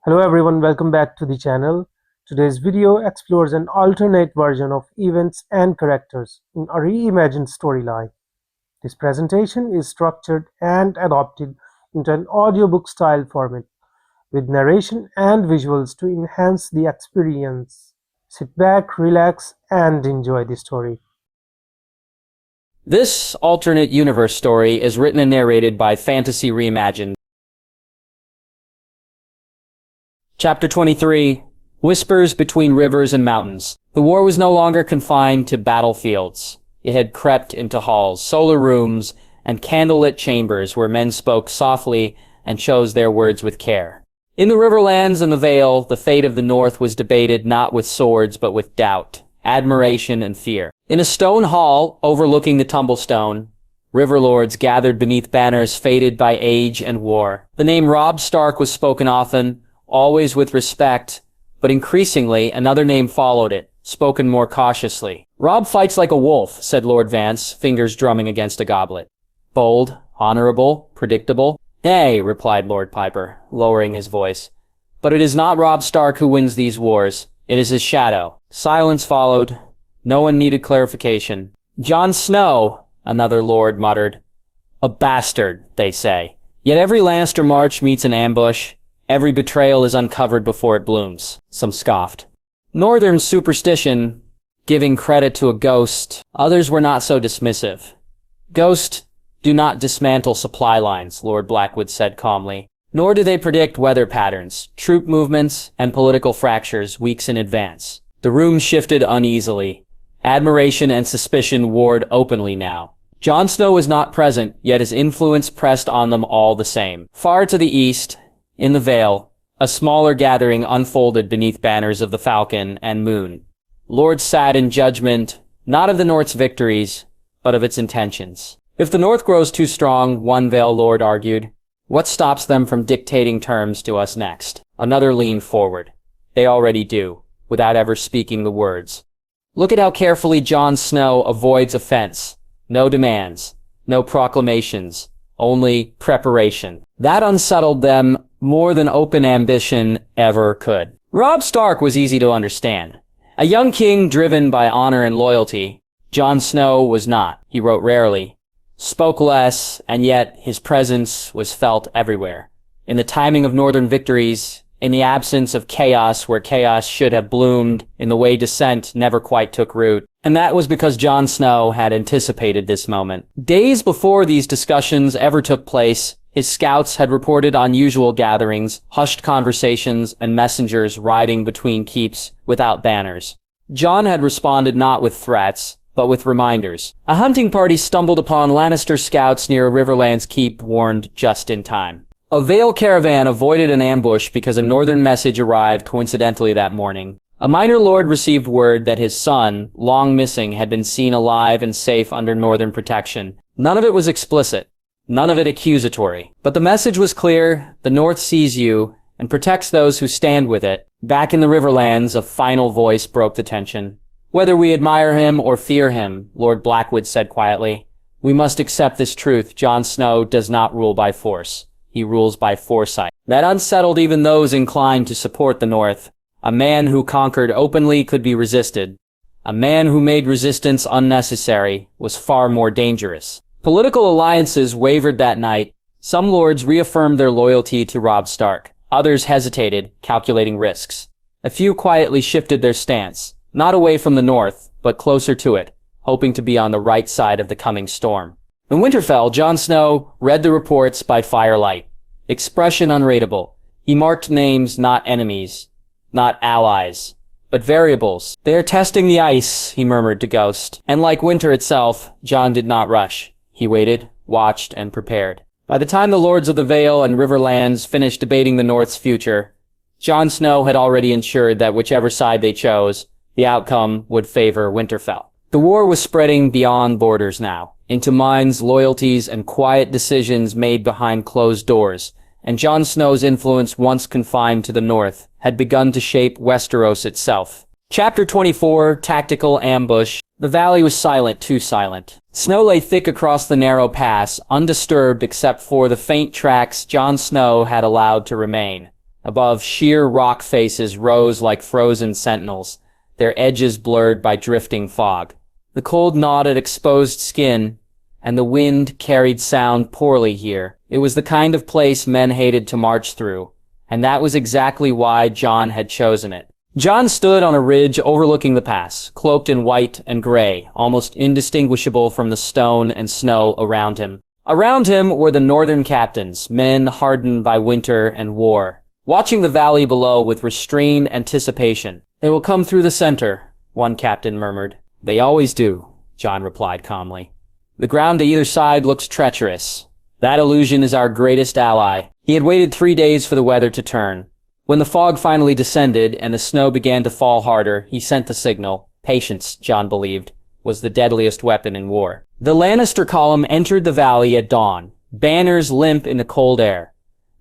Hello everyone, welcome back to the channel. Today's video explores an alternate version of events and characters in a reimagined storyline. This presentation is structured and adopted into an audiobook style format with narration and visuals to enhance the experience. Sit back, relax, and enjoy the story. This alternate universe story is written and narrated by Fantasy Reimagined. Chapter 23, Whispers Between Rivers and Mountains. The war was no longer confined to battlefields. It had crept into halls, solar rooms, and candlelit chambers where men spoke softly and chose their words with care. In the Riverlands and the Vale, the fate of the North was debated not with swords but with doubt, admiration, and fear. In a stone hall overlooking the Tumblestone, riverlords gathered beneath banners faded by age and war. The name Robb Stark was spoken often, always with respect, but increasingly another name followed it, spoken more cautiously. "Robb fights like a wolf," said Lord Vance, fingers drumming against a goblet. "Bold, honorable, predictable." "Nay," replied Lord Piper, lowering his voice. "But it is not Robb Stark who wins these wars. It is his shadow." Silence followed. No one needed clarification. "Jon Snow," another lord muttered. "A bastard, they say. Yet every Lannister march meets an ambush. Every betrayal is uncovered before it blooms." Some scoffed. "Northern superstition, giving credit to a ghost." Others were not so dismissive. "Ghosts do not dismantle supply lines," Lord Blackwood said calmly. "Nor do they predict weather patterns, troop movements, and political fractures weeks in advance." The room shifted uneasily. Admiration and suspicion warred openly now. Jon Snow was not present, yet his influence pressed on them all the same. Far to the east, in the Vale, a smaller gathering unfolded beneath banners of the Falcon and Moon. Lords sat in judgment, not of the North's victories, but of its intentions. "If the North grows too strong," one Vale lord argued, "what stops them from dictating terms to us next?" Another leaned forward. "They already do, without ever speaking the words. Look at how carefully Jon Snow avoids offense. No demands, no proclamations, only preparation. That unsettled them more than open ambition ever could." Robb Stark was easy to understand. A young king driven by honor and loyalty. Jon Snow was not. He wrote rarely, spoke less, and yet his presence was felt everywhere. In the timing of northern victories, in the absence of chaos where chaos should have bloomed, in the way dissent never quite took root. And that was because Jon Snow had anticipated this moment. Days before these discussions ever took place, his scouts had reported unusual gatherings, hushed conversations, and messengers riding between keeps without banners. Jon had responded not with threats, but with reminders. A hunting party stumbled upon Lannister scouts near a Riverlands keep, warned just in time. A Vale caravan avoided an ambush because a northern message arrived coincidentally that morning. A minor lord received word that his son, long missing, had been seen alive and safe under northern protection. None of it was explicit. None of it accusatory. But the message was clear: the North sees you and protects those who stand with it. Back in the Riverlands, a final voice broke the tension. "Whether we admire him or fear him," Lord Blackwood said quietly, "we must accept this truth. Jon Snow does not rule by force. He rules by foresight." That unsettled even those inclined to support the North. A man who conquered openly could be resisted. A man who made resistance unnecessary was far more dangerous. Political alliances wavered that night. Some lords reaffirmed their loyalty to Robb Stark. Others hesitated, calculating risks. A few quietly shifted their stance, not away from the North, but closer to it, hoping to be on the right side of the coming storm. In Winterfell, Jon Snow read the reports by firelight. Expression unreadable. He marked names, not enemies, not allies, but variables. "They are testing the ice," he murmured to Ghost. And like winter itself, Jon did not rush. He waited, watched, and prepared. By the time the lords of the Vale and Riverlands finished debating the North's future, Jon Snow had already ensured that whichever side they chose, the outcome would favor Winterfell. The war was spreading beyond borders now, into minds, loyalties, and quiet decisions made behind closed doors, and Jon Snow's influence, once confined to the North, had begun to shape Westeros itself. Chapter 24, Tactical Ambush. The valley was silent, too silent. Snow lay thick across the narrow pass, undisturbed except for the faint tracks Jon Snow had allowed to remain. Above, sheer rock faces rose like frozen sentinels, their edges blurred by drifting fog. The cold gnawed at exposed skin, and the wind carried sound poorly here. It was the kind of place men hated to march through, and that was exactly why Jon had chosen it. Jon stood on a ridge overlooking the pass, cloaked in white and gray, almost indistinguishable from the stone and snow around him. Around him were the northern captains, men hardened by winter and war, watching the valley below with restrained anticipation. "They will come through the center," one captain murmured. "They always do," Jon replied calmly. "The ground to either side looks treacherous. That illusion is our greatest ally." He had waited 3 days for the weather to turn. When the fog finally descended and the snow began to fall harder, he sent the signal. Patience, Jon believed, was the deadliest weapon in war. The Lannister column entered the valley at dawn, banners limp in the cold air.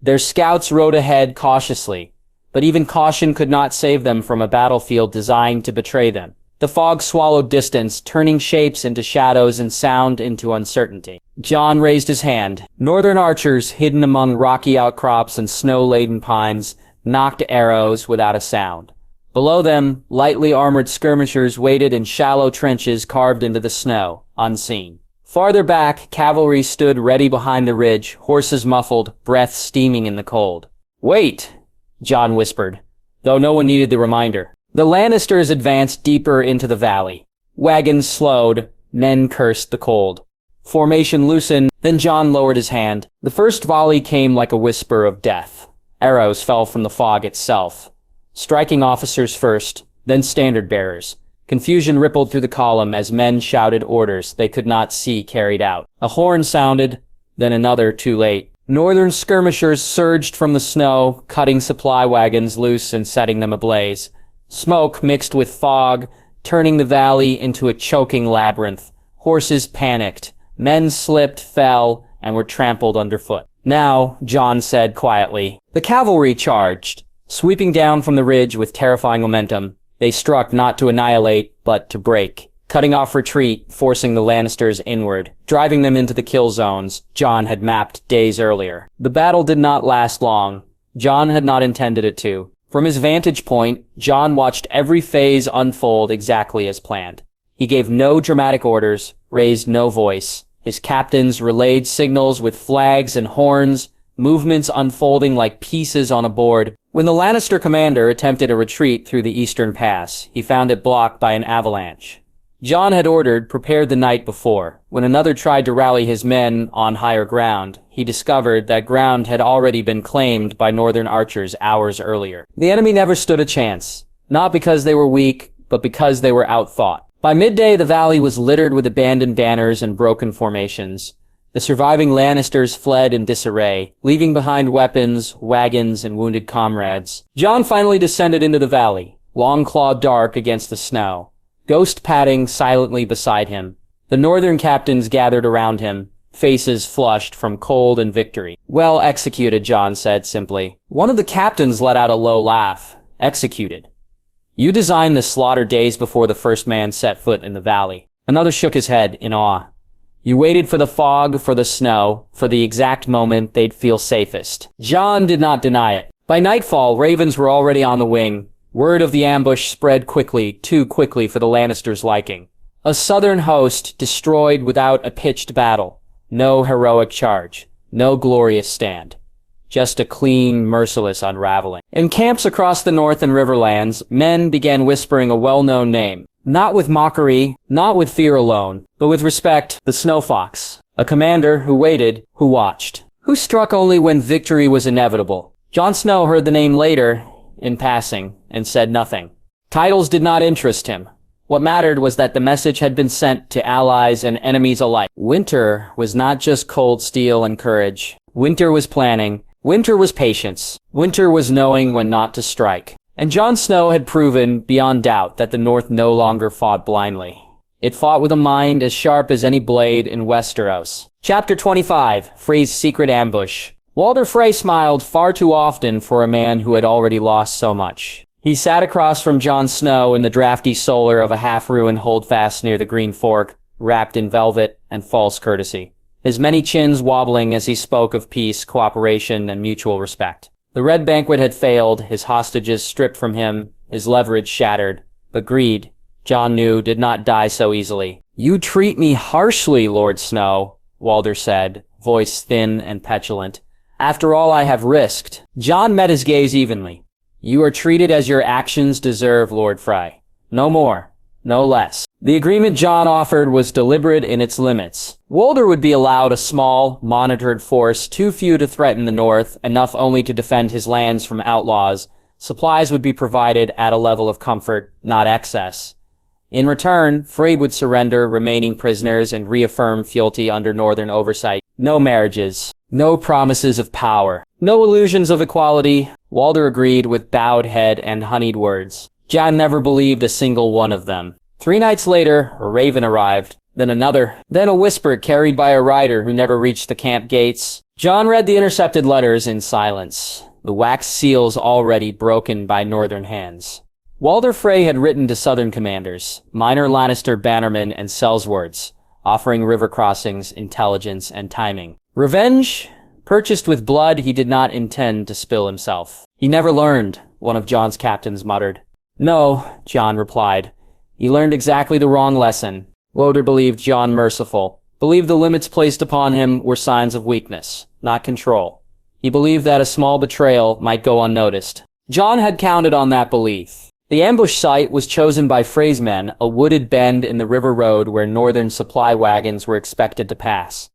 Their scouts rode ahead cautiously, but even caution could not save them from a battlefield designed to betray them. The fog swallowed distance, turning shapes into shadows and sound into uncertainty. Jon raised his hand. Northern archers, hidden among rocky outcrops and snow-laden pines, knocked arrows without a sound. Below them, lightly armored skirmishers waited in shallow trenches carved into the snow, unseen. Farther back, cavalry stood ready behind the ridge, horses muffled, breath steaming in the cold. "Wait!" Jon whispered, though no one needed the reminder. The Lannisters advanced deeper into the valley. Wagons slowed, men cursed the cold. Formation loosened, then Jon lowered his hand. The first volley came like a whisper of death. Arrows fell from the fog itself, striking officers first, then standard-bearers. Confusion rippled through the column as men shouted orders they could not see carried out. A horn sounded, then another too late. Northern skirmishers surged from the snow, cutting supply wagons loose and setting them ablaze. Smoke mixed with fog, turning the valley into a choking labyrinth. Horses panicked. Men slipped, fell, and were trampled underfoot. "Now," Jon said quietly. The cavalry charged. Sweeping down from the ridge with terrifying momentum, they struck not to annihilate, but to break, cutting off retreat, forcing the Lannisters inward, driving them into the kill zones Jon had mapped days earlier. The battle did not last long. Jon had not intended it to. From his vantage point, Jon watched every phase unfold exactly as planned. He gave no dramatic orders, raised no voice. His captains relayed signals with flags and horns, movements unfolding like pieces on a board. When the Lannister commander attempted a retreat through the eastern pass, he found it blocked by an avalanche. Jon had ordered, prepared the night before. When another tried to rally his men on higher ground, he discovered that ground had already been claimed by northern archers hours earlier. The enemy never stood a chance, not because they were weak, but because they were outthought. By midday, the valley was littered with abandoned banners and broken formations. The surviving Lannisters fled in disarray, leaving behind weapons, wagons, and wounded comrades. Jon finally descended into the valley, long-clawed dark against the snow, Ghost padding silently beside him. The northern captains gathered around him, faces flushed from cold and victory. "Well executed," Jon said simply. One of the captains let out a low laugh. "Executed. You designed this slaughter days before the first man set foot in the valley." Another shook his head in awe. "You waited for the fog, for the snow, for the exact moment they'd feel safest." Jon did not deny it. By nightfall, ravens were already on the wing. Word of the ambush spread quickly, too quickly for the Lannisters' liking. A southern host destroyed without a pitched battle. No heroic charge. No glorious stand. Just a clean, merciless unraveling. In camps across the north and riverlands, men began whispering a well-known name. Not with mockery, not with fear alone, but with respect, the Snow Fox. A commander who waited, who watched. Who struck only when victory was inevitable. Jon Snow heard the name later, in passing, and said nothing. Titles did not interest him. What mattered was that the message had been sent to allies and enemies alike. Winter was not just cold steel and courage. Winter was planning. Winter was patience. Winter was knowing when not to strike. And Jon Snow had proven, beyond doubt, that the North no longer fought blindly. It fought with a mind as sharp as any blade in Westeros. Chapter 25, Frey's Secret Ambush. Walder Frey smiled far too often for a man who had already lost so much. He sat across from Jon Snow in the drafty solar of a half-ruined holdfast near the Green Fork, wrapped in velvet and false courtesy, his many chins wobbling as he spoke of peace, cooperation, and mutual respect. The Red Banquet had failed, his hostages stripped from him, his leverage shattered. But greed, Jon knew, did not die so easily. "You treat me harshly, Lord Snow," Walder said, voice thin and petulant. "After all I have risked." Jon met his gaze evenly. "You are treated as your actions deserve, Lord Frey. No more, no less." The agreement Jon offered was deliberate in its limits. Walder would be allowed a small, monitored force, too few to threaten the north, enough only to defend his lands from outlaws. Supplies would be provided at a level of comfort, not excess. In return, Frey would surrender remaining prisoners and reaffirm fealty under northern oversight. No marriages, no promises of power, no illusions of equality. Walder agreed with bowed head and honeyed words. Jon never believed a single one of them. 3 nights later, a raven arrived, then another, then a whisper carried by a rider who never reached the camp gates. Jon read the intercepted letters in silence, the wax seals already broken by northern hands. Walder Frey had written to southern commanders, minor Lannister bannermen and sellswords, offering river crossings, intelligence, and timing. Revenge, purchased with blood he did not intend to spill himself. "He never learned," one of Jon's captains muttered. "No," Jon replied. "He learned exactly the wrong lesson." Walder believed Jon merciful, believed the limits placed upon him were signs of weakness, not control. He believed that a small betrayal might go unnoticed. Jon had counted on that belief. The ambush site was chosen by Frey's men, a wooded bend in the river road where northern supply wagons were expected to pass.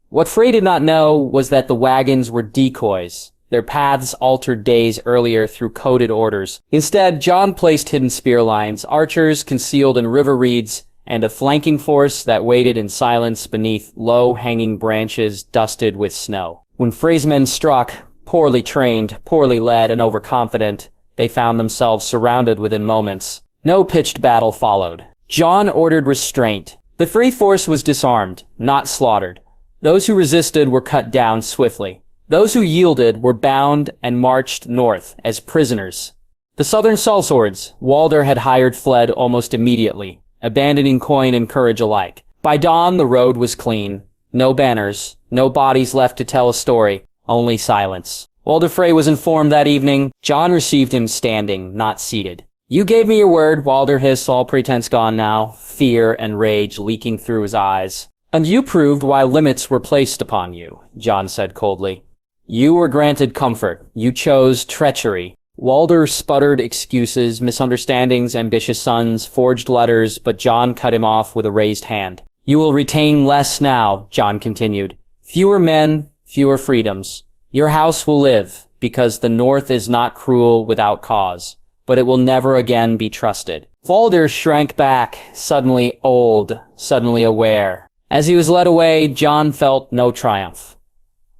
What Frey did not know was that the wagons were decoys, their paths altered days earlier through coded orders. Instead, Jon placed hidden spear lines, archers concealed in river reeds, and a flanking force that waited in silence beneath low-hanging branches dusted with snow. When Frey's men struck, poorly trained, poorly led, and overconfident, they found themselves surrounded within moments. No pitched battle followed. Jon ordered restraint. The Frey force was disarmed, not slaughtered. Those who resisted were cut down swiftly. Those who yielded were bound and marched north as prisoners. The southern sellswords Walder had hired fled almost immediately, abandoning coin and courage alike. By dawn, the road was clean. No banners, no bodies left to tell a story, only silence. Walder Frey was informed that evening. Jon received him standing, not seated. "You gave me your word," Walder hissed, all pretense gone now, fear and rage leaking through his eyes. "And you proved why limits were placed upon you," Jon said coldly. "You were granted comfort. You chose treachery." Walder sputtered excuses, misunderstandings, ambitious sons, forged letters, but Jon cut him off with a raised hand. "You will retain less now," Jon continued. "Fewer men, fewer freedoms. Your house will live, because the North is not cruel without cause, but it will never again be trusted." Walder shrank back, suddenly old, suddenly aware. As he was led away, Jon felt no triumph.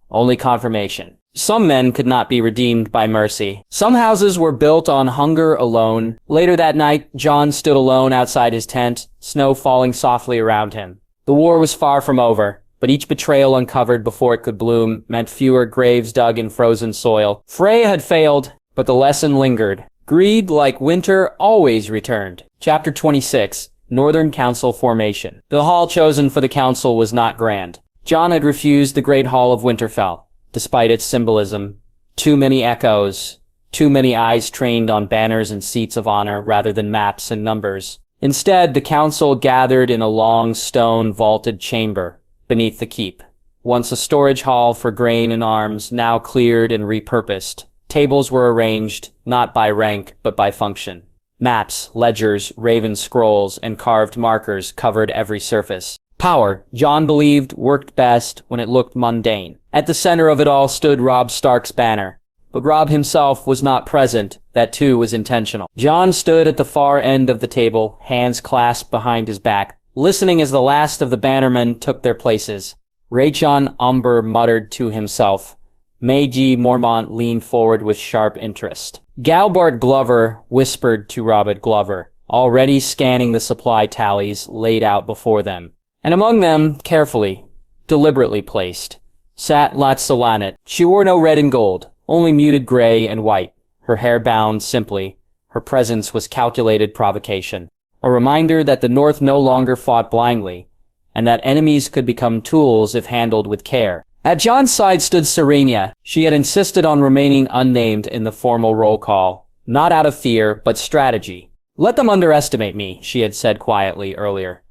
Only confirmation. Some men could not be redeemed by mercy. Some houses were built on hunger alone. Later that night, Jon stood alone outside his tent, snow falling softly around him. The war was far from over, but each betrayal uncovered before it could bloom meant fewer graves dug in frozen soil. Frey had failed, but the lesson lingered. Greed, like winter, always returned. Chapter 26, Northern Council Formation. The hall chosen for the council was not grand. Jon had refused the Great Hall of Winterfell, despite its symbolism. Too many echoes, too many eyes trained on banners and seats of honor rather than maps and numbers. Instead, the council gathered in a long stone vaulted chamber beneath the keep. Once a storage hall for grain and arms, now cleared and repurposed. Tables were arranged, not by rank, but by function. Maps, ledgers, raven scrolls, and carved markers covered every surface. Power, Jon believed, worked best when it looked mundane. At the center of it all stood Robb Stark's banner. But Robb himself was not present. That too was intentional. Jon stood at the far end of the table, hands clasped behind his back, listening as the last of the bannermen took their places. Raychon Umber muttered to himself. Maegee Mormont leaned forward with sharp interest. Galbart Glover whispered to Robert Glover, already scanning the supply tallies laid out before them. And among them, carefully, deliberately placed, sat Latsalanet. She wore no red and gold, only muted gray and white, her hair bound simply. Her presence was calculated provocation, a reminder that the North no longer fought blindly, and that enemies could become tools if handled with care. At Jon's side stood Serenia. She had insisted on remaining unnamed in the formal roll call, not out of fear, but strategy. "Let them underestimate me," she had said quietly earlier.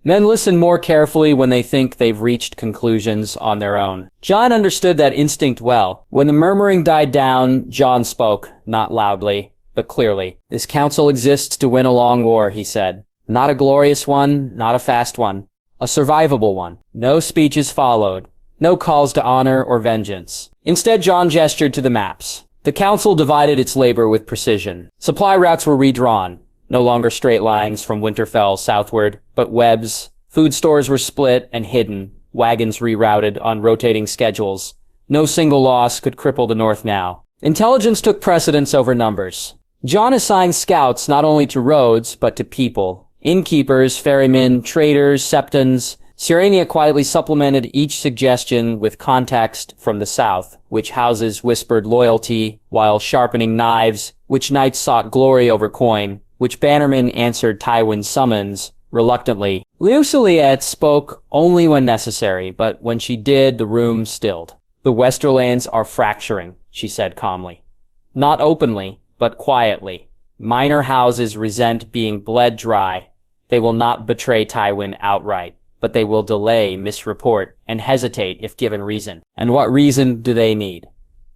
"Men listen more carefully when they think they've reached conclusions on their own." Jon understood that instinct well. When the murmuring died down, Jon spoke, not loudly, but clearly. "This council exists to win a long war," he said. "Not a glorious one, not a fast one. A survivable one." No speeches followed. No calls to honor or vengeance. Instead, Jon gestured to the maps. The council divided its labor with precision. Supply routes were redrawn. No longer straight lines from Winterfell southward, but webs. Food stores were split and hidden, wagons rerouted on rotating schedules. No single loss could cripple the North now. Intelligence took precedence over numbers. Jon assigned scouts not only to roads, but to people. Innkeepers, ferrymen, traders, septons. Serenia quietly supplemented each suggestion with context from the south, which houses whispered loyalty, while sharpening knives, which knights sought glory over coin, which bannermen answered Tywin's summons, reluctantly. Liusiliette spoke only when necessary, but when she did, the room stilled. "The Westerlands are fracturing," she said calmly. "Not openly, but quietly. Minor houses resent being bled dry. They will not betray Tywin outright, but they will delay, misreport, and hesitate if given reason." "And what reason do they need?"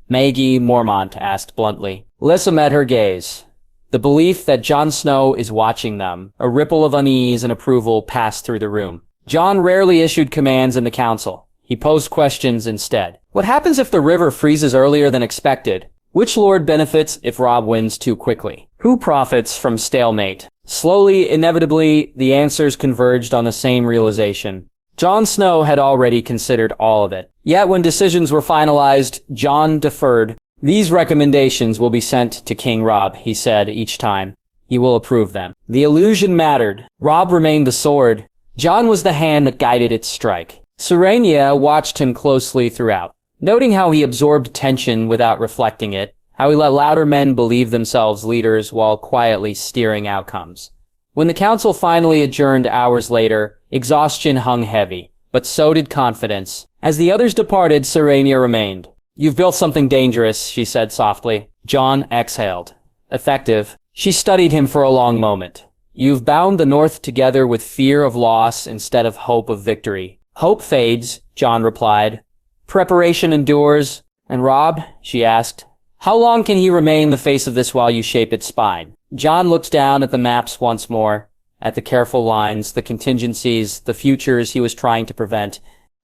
Maggie Mormont asked bluntly. Lyssa met her gaze. The belief that Jon Snow is watching them, a ripple of unease and approval passed through the room. Jon rarely issued commands in the council. He posed questions instead. What happens if the river freezes earlier than expected? Which lord benefits if Robb wins too quickly? Who profits from stalemate? Slowly, inevitably, the answers converged on the same realization. Jon Snow had already considered all of it. Yet when decisions were finalized, Jon deferred. "These recommendations will be sent to King Robb," he said each time. "He will approve them." The illusion mattered. Robb remained the sword. Jon was the hand that guided its strike. Serenia watched him closely throughout, noting how he absorbed tension without reflecting it, how he let louder men believe themselves leaders while quietly steering outcomes. When the council finally adjourned hours later, exhaustion hung heavy, but so did confidence. As the others departed, Serenia remained. "You've built something dangerous," she said softly. Jon exhaled. "Effective." She studied him for a long moment. "You've bound the North together with fear of loss instead of hope of victory." "Hope fades," Jon replied. "Preparation endures." "And Robb?" she asked. "How long can he remain the face of this while you shape its spine?" Jon looked down at the maps once more, at the careful lines, the contingencies, the futures he was trying to prevent.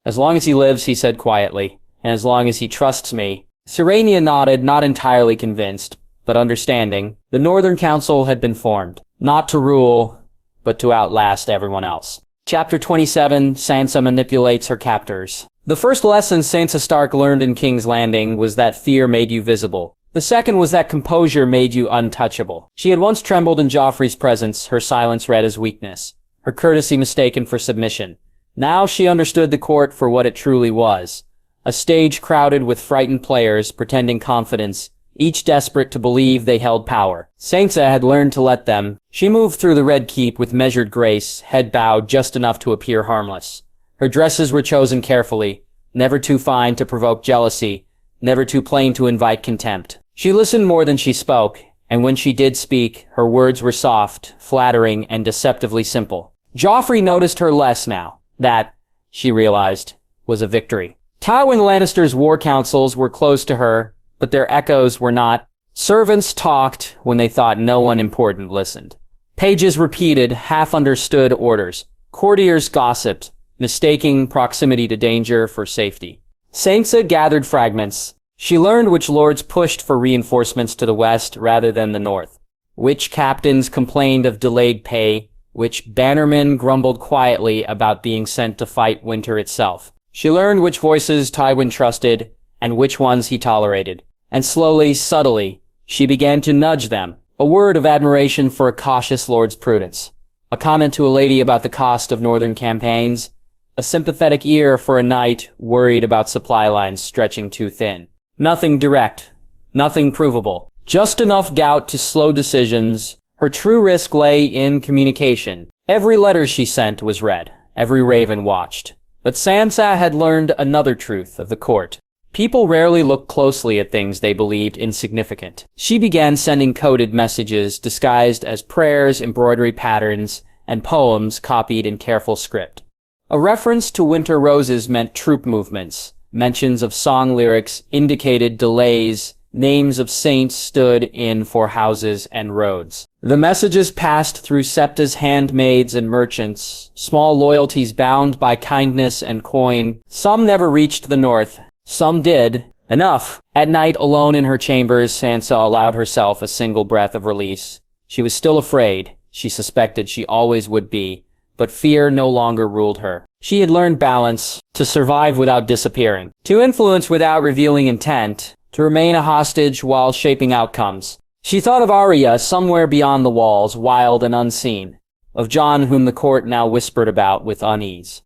"As long as he lives," he said quietly, "and as long as he trusts me." Serenia nodded, not entirely convinced, but understanding. The Northern Council had been formed, not to rule, but to outlast everyone else. Chapter 27, Sansa manipulates her captors. The first lesson Sansa Stark learned in King's Landing was that fear made you visible. The second was that composure made you untouchable. She had once trembled in Joffrey's presence, her silence read as weakness, her courtesy mistaken for submission. Now she understood the court for what it truly was. A stage crowded with frightened players pretending confidence, each desperate to believe they held power. Sansa had learned to let them. She moved through the Red Keep with measured grace, head bowed just enough to appear harmless. Her dresses were chosen carefully, never too fine to provoke jealousy, never too plain to invite contempt. She listened more than she spoke, and when she did speak, her words were soft, flattering, and deceptively simple. Joffrey noticed her less now. That, she realized, was a victory. Tywin Lannister's war councils were close to her, but their echoes were not. Servants talked when they thought no one important listened. Pages repeated half-understood orders. Courtiers gossiped, mistaking proximity to danger for safety. Sansa gathered fragments. She learned which lords pushed for reinforcements to the west rather than the north, which captains complained of delayed pay, which bannermen grumbled quietly about being sent to fight winter itself. She learned which voices Tywin trusted and which ones he tolerated. And slowly, subtly, she began to nudge them, a word of admiration for a cautious lord's prudence, a comment to a lady about the cost of northern campaigns, a sympathetic ear for a knight worried about supply lines stretching too thin. Nothing direct, nothing provable, just enough doubt to slow decisions. Her true risk lay in communication. Every letter she sent was read, every raven watched, But Sansa had learned another truth of the court. People rarely looked closely at things they believed insignificant. She began sending coded messages disguised as prayers, embroidery patterns, and poems copied in careful script. A reference to winter roses meant troop movements. Mentions of song lyrics indicated delays. Names of saints stood in for houses and roads. The messages passed through Septa's handmaids and merchants, small loyalties bound by kindness and coin. Some never reached the north. Some did. Enough. At night, alone in her chambers, Sansa allowed herself a single breath of release. She was still afraid. She suspected she always would be. But fear no longer ruled her. She had learned balance, to survive without disappearing, to influence without revealing intent, to remain a hostage while shaping outcomes. She thought of Arya somewhere beyond the walls, wild and unseen. Of Jon, whom the court now whispered about with unease.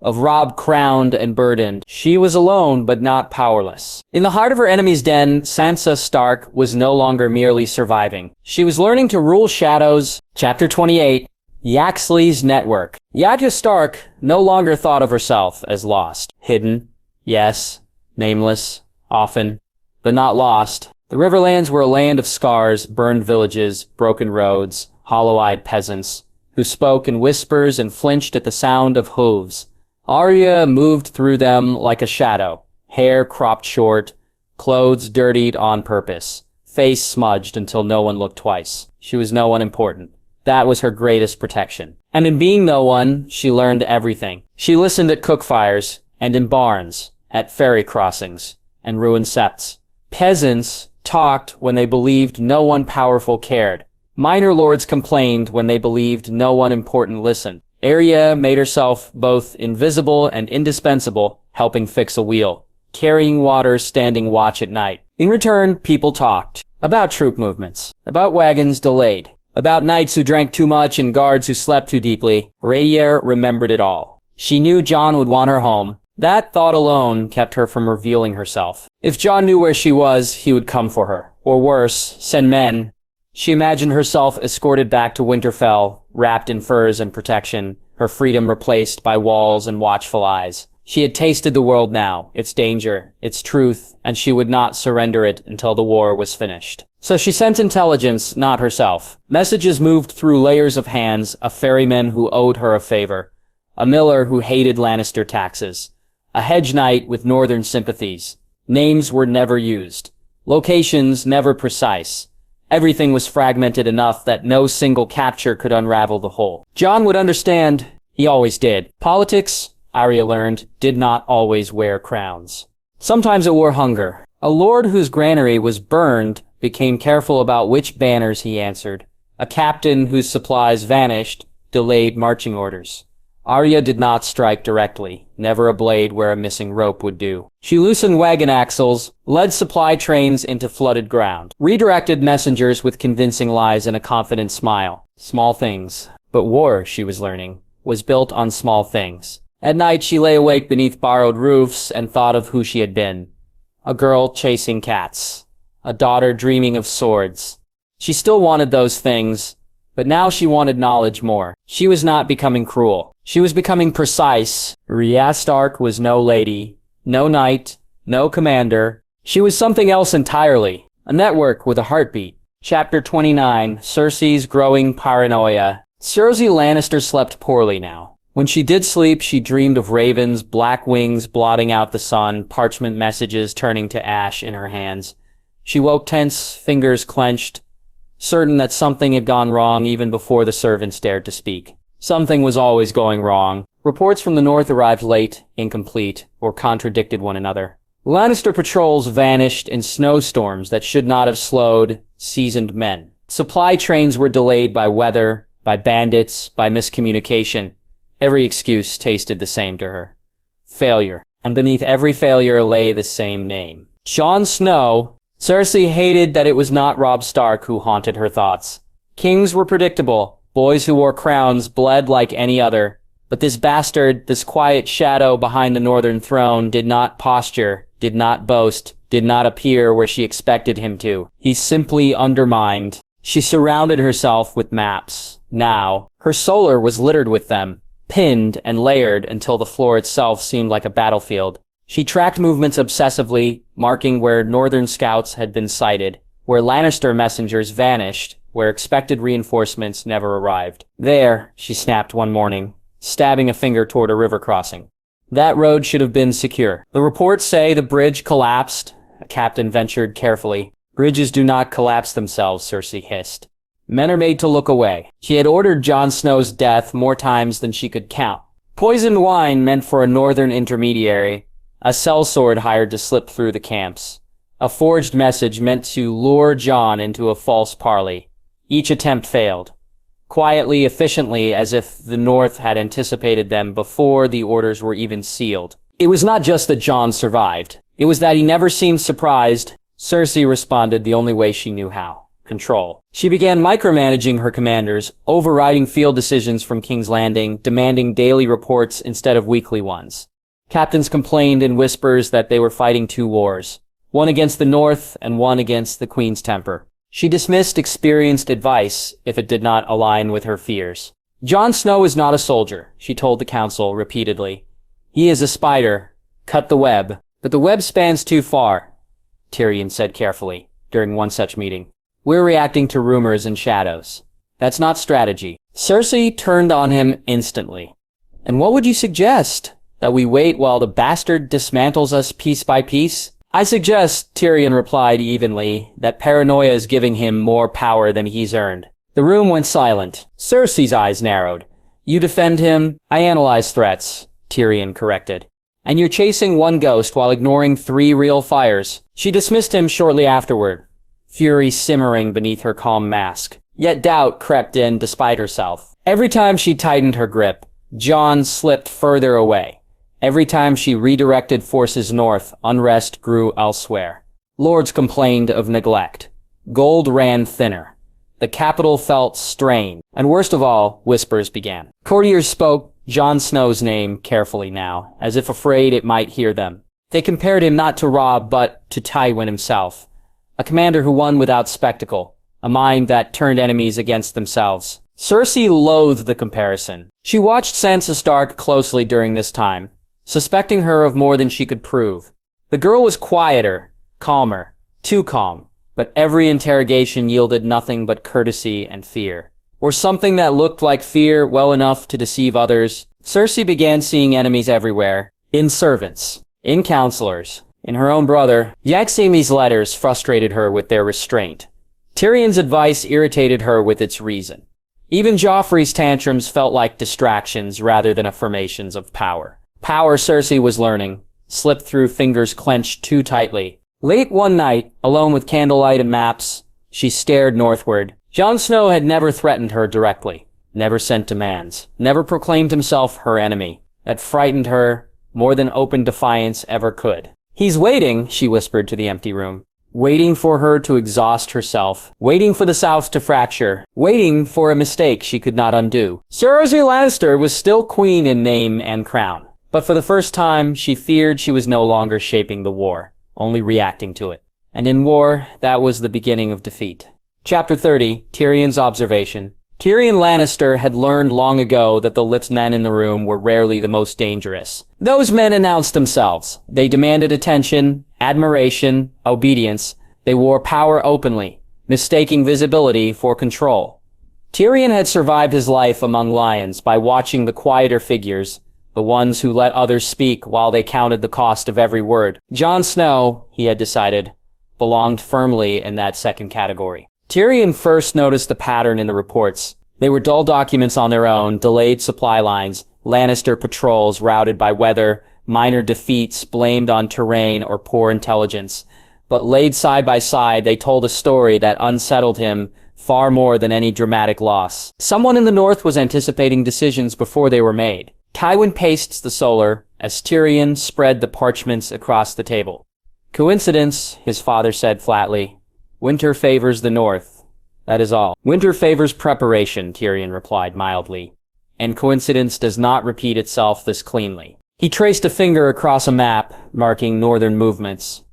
Of Robb, crowned and burdened. She was alone, but not powerless. In the heart of her enemy's den, Sansa Stark was no longer merely surviving. She was learning to rule shadows. Chapter 28. Yaxley's Network. Yadja Stark no longer thought of herself as lost. Hidden, yes. Nameless, often. But not lost. The Riverlands were a land of scars, burned villages, broken roads, hollow-eyed peasants, who spoke in whispers and flinched at the sound of hooves. Arya moved through them like a shadow, hair cropped short, clothes dirtied on purpose, face smudged until no one looked twice. She was no one important. That was her greatest protection. And in being no one, she learned everything. She listened at cook fires, and in barns, at ferry crossings, and ruined septs. Peasants talked when they believed no one powerful cared. Minor lords complained when they believed no one important listened. Arya made herself both invisible and indispensable, helping fix a wheel, carrying water, standing watch at night. In return, people talked. About troop movements. About wagons delayed. About knights who drank too much and guards who slept too deeply. Rhaenyra remembered it all. She knew Jon would want her home. That thought alone kept her from revealing herself. If Jon knew where she was, he would come for her. Or worse, send men. She imagined herself escorted back to Winterfell, wrapped in furs and protection, her freedom replaced by walls and watchful eyes. She had tasted the world now, its danger, its truth, and she would not surrender it until the war was finished. So she sent intelligence, not herself. Messages moved through layers of hands, a ferryman who owed her a favor, a miller who hated Lannister taxes, a hedge knight with northern sympathies. Names were never used. Locations never precise. Everything was fragmented enough that no single capture could unravel the whole. Jon would understand. He always did. Politics, Arya learned, did not always wear crowns. Sometimes it wore hunger. A lord whose granary was burned became careful about which banners he answered. A captain whose supplies vanished delayed marching orders. Arya did not strike directly, never a blade where a missing rope would do. She loosened wagon axles, led supply trains into flooded ground, redirected messengers with convincing lies and a confident smile. Small things. But war, she was learning, was built on small things. At night she lay awake beneath borrowed roofs and thought of who she had been. A girl chasing cats. A daughter dreaming of swords. She still wanted those things, but now she wanted knowledge more. She was not becoming cruel. She was becoming precise. Arya Stark was no lady, no knight, no commander. She was something else entirely. A network with a heartbeat. Chapter 29, Cersei's Growing Paranoia. Cersei Lannister slept poorly now. When she did sleep, she dreamed of ravens, black wings blotting out the sun, parchment messages turning to ash in her hands. She woke tense, fingers clenched, certain that something had gone wrong even before the servants dared to speak. Something was always going wrong. Reports from the north arrived late, incomplete, or contradicted one another. Lannister patrols vanished in snowstorms that should not have slowed seasoned men. Supply trains were delayed by weather, by bandits, by miscommunication. Every excuse tasted the same to her. Failure. And beneath every failure lay the same name. Jon Snow. Cersei hated that it was not Robb Stark who haunted her thoughts. Kings were predictable. Boys who wore crowns bled like any other. But this bastard, this quiet shadow behind the northern throne, did not posture, did not boast, did not appear where she expected him to. He simply undermined. She surrounded herself with maps. Now, her solar was littered with them. pinned and layered until the floor itself seemed like a battlefield. She tracked movements obsessively, marking where northern scouts had been sighted, where Lannister messengers vanished, where expected reinforcements never arrived. There, she snapped one morning, stabbing a finger toward a river crossing. That road should have been secure. The reports say the bridge collapsed, a captain ventured carefully. Bridges do not collapse themselves, Cersei hissed. Men are made to look away. She had ordered Jon Snow's death more times than she could count. Poisoned wine meant for a northern intermediary, a sellsword hired to slip through the camps, a forged message meant to lure Jon into a false parley. Each attempt failed. Quietly, efficiently, as if the North had anticipated them before the orders were even sealed. It was not just that Jon survived. It was that he never seemed surprised. Cersei responded the only way she knew how. Control. She began micromanaging her commanders, overriding field decisions from King's Landing, demanding daily reports instead of weekly ones. Captains complained in whispers that they were fighting two wars, one against the North and one against the Queen's temper. She dismissed experienced advice if it did not align with her fears. Jon Snow is not a soldier, she told the council repeatedly. He is a spider. Cut the web. But the web spans too far, Tyrion said carefully, during one such meeting. We're reacting to rumors and shadows. That's not strategy. Cersei turned on him instantly. And what would you suggest? That we wait while the bastard dismantles us piece by piece? I suggest, Tyrion replied evenly, that paranoia is giving him more power than he's earned. The room went silent. Cersei's eyes narrowed. You defend him. I analyze threats, Tyrion corrected. And you're chasing one ghost while ignoring 3 real fires. She dismissed him shortly afterward, fury simmering beneath her calm mask. Yet doubt crept in despite herself. Every time she tightened her grip, Jon slipped further away. Every time she redirected forces north, unrest grew elsewhere. Lords complained of neglect. Gold ran thinner. The capital felt strained. And worst of all, whispers began. Courtiers spoke Jon Snow's name carefully now, as if afraid it might hear them. They compared him not to Robb, but to Tywin himself. A commander who won without spectacle. A mind that turned enemies against themselves. Cersei loathed the comparison. She watched Sansa Stark closely during this time, suspecting her of more than she could prove. The girl was quieter, calmer, too calm, but every interrogation yielded nothing but courtesy and fear. Or something that looked like fear well enough to deceive others. Cersei began seeing enemies everywhere. In servants, in counselors, in her own brother. Yaximi's letters frustrated her with their restraint. Tyrion's advice irritated her with its reason. Even Joffrey's tantrums felt like distractions rather than affirmations of power. Power, Cersei was learning, slipped through fingers clenched too tightly. Late one night, alone with candlelight and maps, she stared northward. Jon Snow had never threatened her directly, never sent demands, never proclaimed himself her enemy. That frightened her more than open defiance ever could. He's waiting, she whispered to the empty room. Waiting for her to exhaust herself, waiting for the South to fracture, waiting for a mistake she could not undo. Cersei Lannister was still queen in name and crown. But for the first time, she feared she was no longer shaping the war, only reacting to it. And in war, that was the beginning of defeat. Chapter 30, Tyrion's Observation. Tyrion Lannister had learned long ago that the lips men in the room were rarely the most dangerous. Those men announced themselves. They demanded attention, admiration, obedience. They wore power openly, mistaking visibility for control. Tyrion had survived his life among lions by watching the quieter figures, the ones who let others speak while they counted the cost of every word. Jon Snow, he had decided, belonged firmly in that second category. Tyrion first noticed the pattern in the reports. They were dull documents on their own, delayed supply lines, Lannister patrols routed by weather, minor defeats blamed on terrain or poor intelligence. But laid side by side, they told a story that unsettled him far more than any dramatic loss. Someone in the north was anticipating decisions before they were made. Tywin paced the solar as Tyrion spread the parchments across the table. Coincidence, his father said flatly. Winter favors the north. That is all. Winter favors preparation, Tyrion replied mildly. And coincidence does not repeat itself this cleanly. He traced a finger across a map, marking northern movements.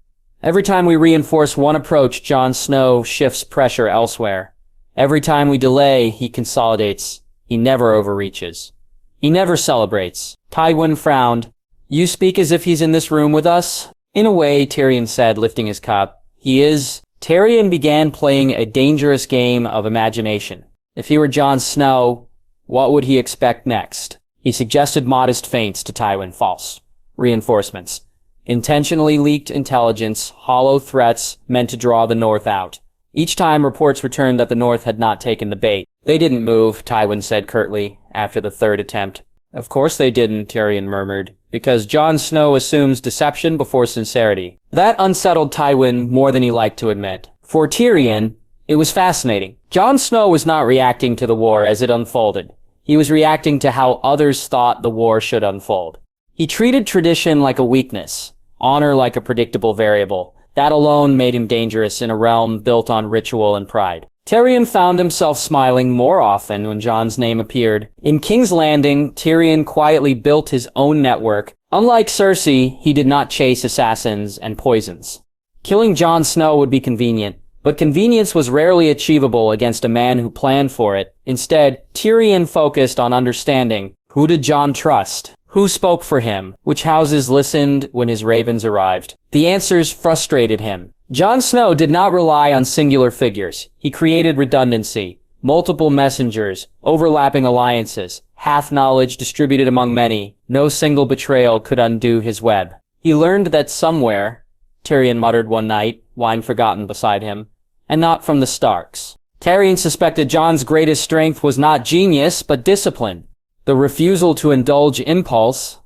Every time we reinforce one approach, Jon Snow shifts pressure elsewhere. Every time we delay, he consolidates. He never overreaches. He never celebrates. Tywin frowned. You speak as if he's in this room with us? In a way, Tyrion said, lifting his cup. He is. Tyrion began playing a dangerous game of imagination. If he were Jon Snow, what would he expect next? He suggested modest feints to Tywin. False. Reinforcements. Intentionally leaked intelligence, hollow threats meant to draw the North out. Each time reports returned that the North had not taken the bait. They didn't move, Tywin said curtly, after the third attempt. Of course they didn't, Tyrion murmured, because Jon Snow assumes deception before sincerity. That unsettled Tywin more than he liked to admit. For Tyrion, it was fascinating. Jon Snow was not reacting to the war as it unfolded. He was reacting to how others thought the war should unfold. He treated tradition like a weakness, honor like a predictable variable. That alone made him dangerous in a realm built on ritual and pride. Tyrion found himself smiling more often when Jon's name appeared. In King's Landing, Tyrion quietly built his own network. Unlike Cersei, he did not chase assassins and poisons. Killing Jon Snow would be convenient, but convenience was rarely achievable against a man who planned for it. Instead, Tyrion focused on understanding. Who did Jon trust? Who spoke for him? Which houses listened when his ravens arrived? The answers frustrated him. Jon Snow did not rely on singular figures. He created redundancy, multiple messengers, overlapping alliances, half-knowledge distributed among many. No single betrayal could undo his web. He learned that somewhere, Tyrion muttered one night, wine forgotten beside him, and not from the Starks. Tyrion suspected Jon's greatest strength was not genius, but discipline. The refusal to indulge impulse,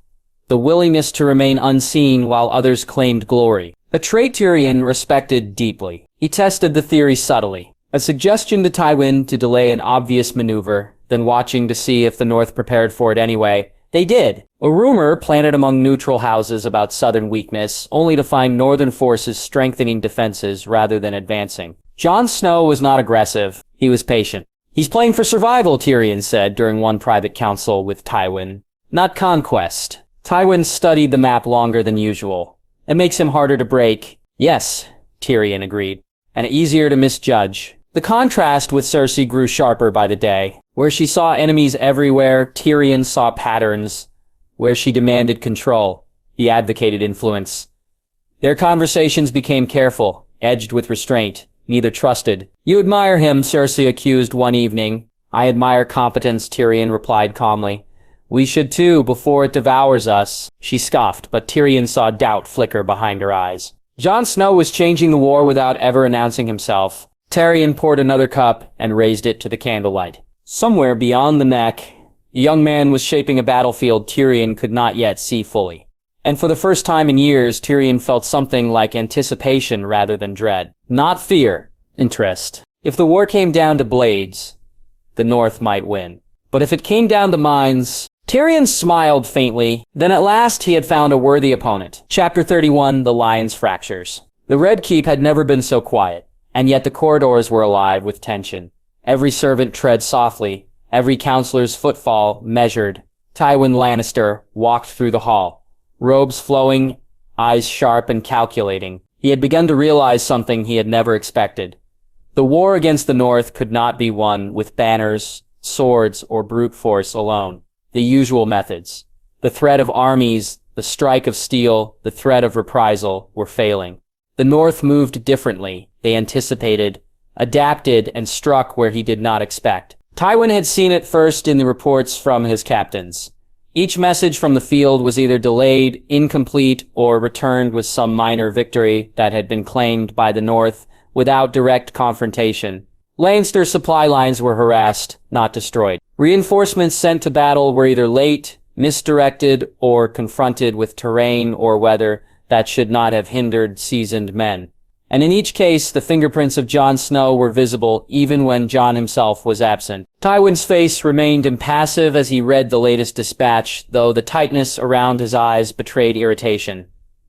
the willingness to remain unseen while others claimed glory. A trait Tyrion respected deeply. He tested the theory subtly. A suggestion to Tywin to delay an obvious maneuver, then watching to see if the North prepared for it anyway. They did. A rumor planted among neutral houses about southern weakness, only to find northern forces strengthening defenses rather than advancing. Jon Snow was not aggressive. He was patient. He's playing for survival, Tyrion said during one private council with Tywin. Not conquest. Tywin studied the map longer than usual. It makes him harder to break. Yes, Tyrion agreed, and easier to misjudge. The contrast with Cersei grew sharper by the day. Where she saw enemies everywhere, Tyrion saw patterns. Where she demanded control, he advocated influence. Their conversations became careful, edged with restraint. Neither trusted. You admire him, Cersei accused one evening. I admire competence, Tyrion replied calmly. We should too, before it devours us. She scoffed, but Tyrion saw doubt flicker behind her eyes. Jon Snow was changing the war without ever announcing himself. Tyrion poured another cup and raised it to the candlelight. Somewhere beyond the neck, a young man was shaping a battlefield Tyrion could not yet see fully. And for the first time in years, Tyrion felt something like anticipation rather than dread. Not fear, interest. If the war came down to blades, the North might win. But if it came down to minds, Tyrion smiled faintly. Then at last he had found a worthy opponent. Chapter 31, The Lion's Fractures. The Red Keep had never been so quiet, and yet the corridors were alive with tension. Every servant tread softly, every counselor's footfall measured. Tywin Lannister walked through the hall, robes flowing, eyes sharp and calculating. He had begun to realize something he had never expected. The war against the North could not be won with banners, swords, or brute force alone. The usual methods, the threat of armies, the strike of steel, the threat of reprisal, were failing. The North moved differently. They anticipated, adapted, and struck where he did not expect. Tywin had seen it first in the reports from his captains. Each message from the field was either delayed, incomplete, or returned with some minor victory that had been claimed by the North without direct confrontation. Lannister's supply lines were harassed, not destroyed. Reinforcements sent to battle were either late, misdirected, or confronted with terrain or weather that should not have hindered seasoned men. And in each case, the fingerprints of Jon Snow were visible even when Jon himself was absent. Tywin's face remained impassive as he read the latest dispatch, though the tightness around his eyes betrayed irritation.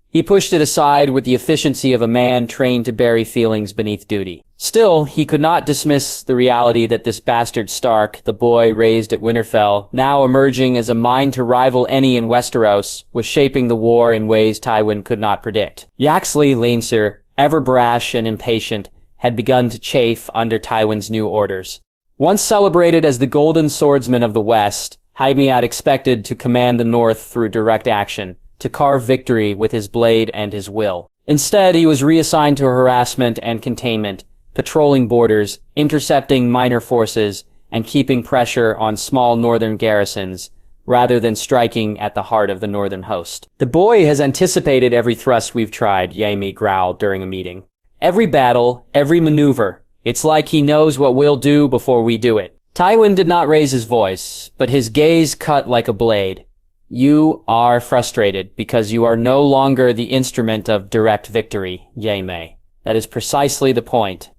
He pushed it aside with the efficiency of a man trained to bury feelings beneath duty. Still, he could not dismiss the reality that this bastard Stark, the boy raised at Winterfell, now emerging as a mind to rival any in Westeros, was shaping the war in ways Tywin could not predict. Yaxley Lannister, ever brash and impatient, had begun to chafe under Tywin's new orders. Once celebrated as the golden swordsman of the West, Jaime had expected to command the North through direct action, to carve victory with his blade and his will. Instead, he was reassigned to harassment and containment, patrolling borders, intercepting minor forces, and keeping pressure on small northern garrisons, rather than striking at the heart of the northern host. The boy has anticipated every thrust we've tried, Jaime growled during a meeting. Every battle, every maneuver. It's like he knows what we'll do before we do it. Tywin did not raise his voice, but his gaze cut like a blade. You are frustrated because you are no longer the instrument of direct victory, Jaime. That is precisely the point.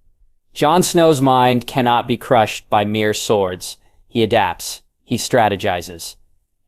Jon Snow's mind cannot be crushed by mere swords. He adapts. He strategizes.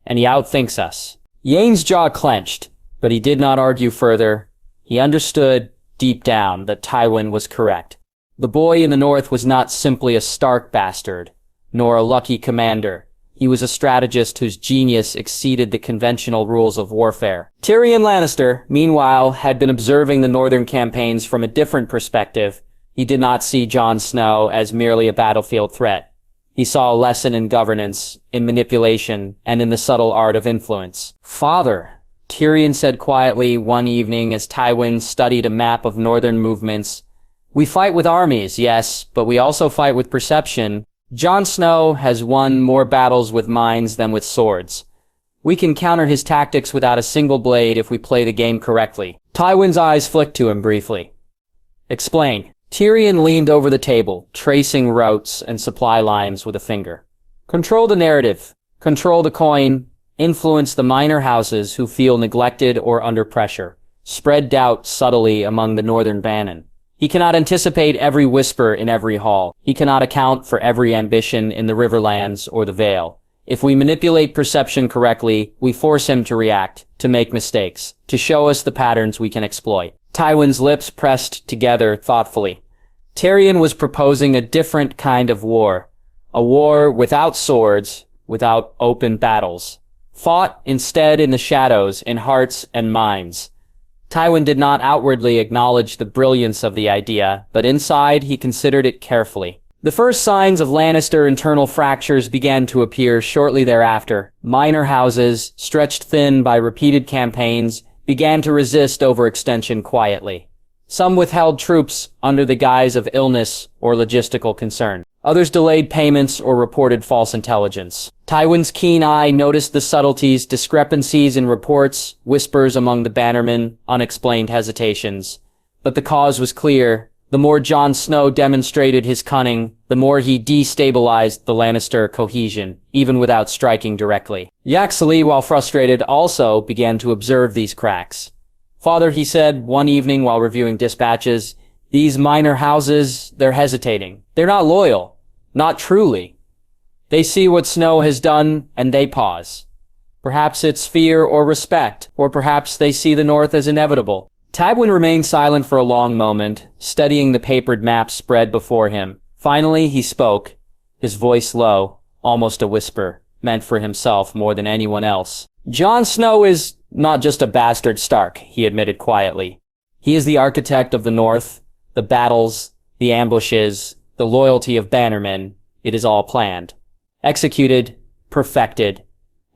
And he outthinks us. Yaine's jaw clenched, but he did not argue further. He understood, deep down, that Tywin was correct. The boy in the north was not simply a Stark bastard, nor a lucky commander. He was a strategist whose genius exceeded the conventional rules of warfare. Tyrion Lannister, meanwhile, had been observing the northern campaigns from a different perspective. He did not see Jon Snow as merely a battlefield threat. He saw a lesson in governance, in manipulation, and in the subtle art of influence. "Father," Tyrion said quietly one evening as Tywin studied a map of northern movements, "we fight with armies, yes, but we also fight with perception. Jon Snow has won more battles with minds than with swords. We can counter his tactics without a single blade if we play the game correctly." Tywin's eyes flicked to him briefly. "Explain." Tyrion leaned over the table, tracing routes and supply lines with a finger. "Control the narrative. Control the coin. Influence the minor houses who feel neglected or under pressure. Spread doubt subtly among the northern Bannon. He cannot anticipate every whisper in every hall. He cannot account for every ambition in the Riverlands or the Vale. If we manipulate perception correctly, we force him to react, to make mistakes, to show us the patterns we can exploit." Tywin's lips pressed together thoughtfully. Tyrion was proposing a different kind of war. A war without swords, without open battles. Fought instead in the shadows, in hearts and minds. Tywin did not outwardly acknowledge the brilliance of the idea, but inside he considered it carefully. The first signs of Lannister internal fractures began to appear shortly thereafter. Minor houses, stretched thin by repeated campaigns, began to resist overextension quietly. Some withheld troops under the guise of illness or logistical concern. Others delayed payments or reported false intelligence. Tywin's keen eye noticed the subtleties, discrepancies in reports, whispers among the bannermen, unexplained hesitations. But the cause was clear. The more Jon Snow demonstrated his cunning, the more he destabilized the Lannister cohesion, even without striking directly. Yaxley, while frustrated, also began to observe these cracks. "Father," he said one evening while reviewing dispatches, "these minor houses, they're hesitating. They're not loyal. Not truly. They see what Snow has done, and they pause. Perhaps it's fear or respect, or perhaps they see the North as inevitable." Tywin remained silent for a long moment, studying the papered map spread before him. Finally, he spoke, his voice low, almost a whisper, meant for himself more than anyone else. "Jon Snow is not just a bastard Stark," he admitted quietly. "He is the architect of the North, the battles, the ambushes, the loyalty of bannermen. It is all planned, executed, perfected,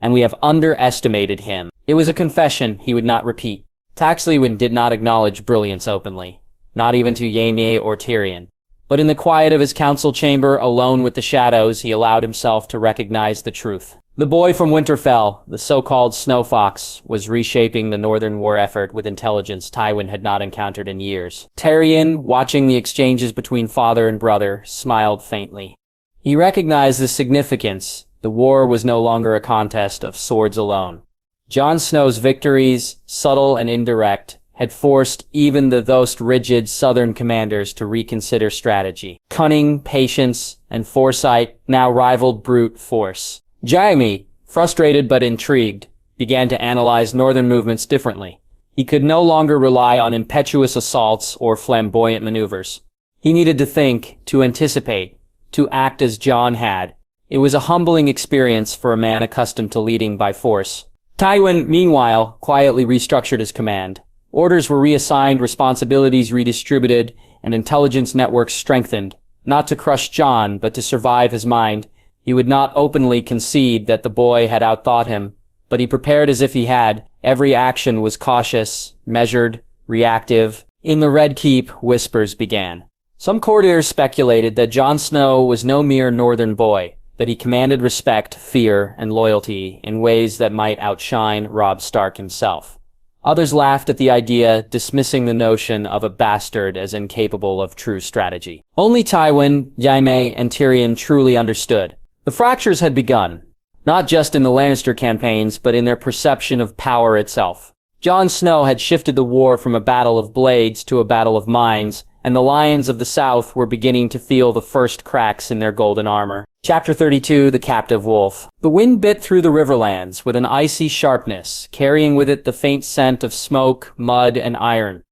and we have underestimated him." It was a confession he would not repeat. Taxlewin did not acknowledge brilliance openly, not even to Jaime or Tyrion. But in the quiet of his council chamber, alone with the shadows, he allowed himself to recognize the truth. The boy from Winterfell, the so-called Snow Fox, was reshaping the northern war effort with intelligence Tywin had not encountered in years. Tyrion, watching the exchanges between father and brother, smiled faintly. He recognized the significance. The war was no longer a contest of swords alone. Jon Snow's victories, subtle and indirect, had forced even the most rigid southern commanders to reconsider strategy. Cunning, patience, and foresight now rivaled brute force. Jaime, frustrated but intrigued, began to analyze northern movements differently. He could no longer rely on impetuous assaults or flamboyant maneuvers. He needed to think, to anticipate, to act as Jon had. It was a humbling experience for a man accustomed to leading by force. Tywin, meanwhile, quietly restructured his command. Orders were reassigned, responsibilities redistributed, and intelligence networks strengthened, not to crush Jon, but to survive his mind. He would not openly concede that the boy had outthought him, but he prepared as if he had. Every action was cautious, measured, reactive. In the Red Keep, whispers began. Some courtiers speculated that Jon Snow was no mere northern boy, that he commanded respect, fear, and loyalty in ways that might outshine Robb Stark himself. Others laughed at the idea, dismissing the notion of a bastard as incapable of true strategy. Only Tywin, Jaime, and Tyrion truly understood. The fractures had begun, not just in the Lannister campaigns, but in their perception of power itself. Jon Snow had shifted the war from a battle of blades to a battle of minds, and the Lions of the South were beginning to feel the first cracks in their golden armor. Chapter 32, The Captive Wolf. The wind bit through the riverlands with an icy sharpness, carrying with it the faint scent of smoke, mud, and iron.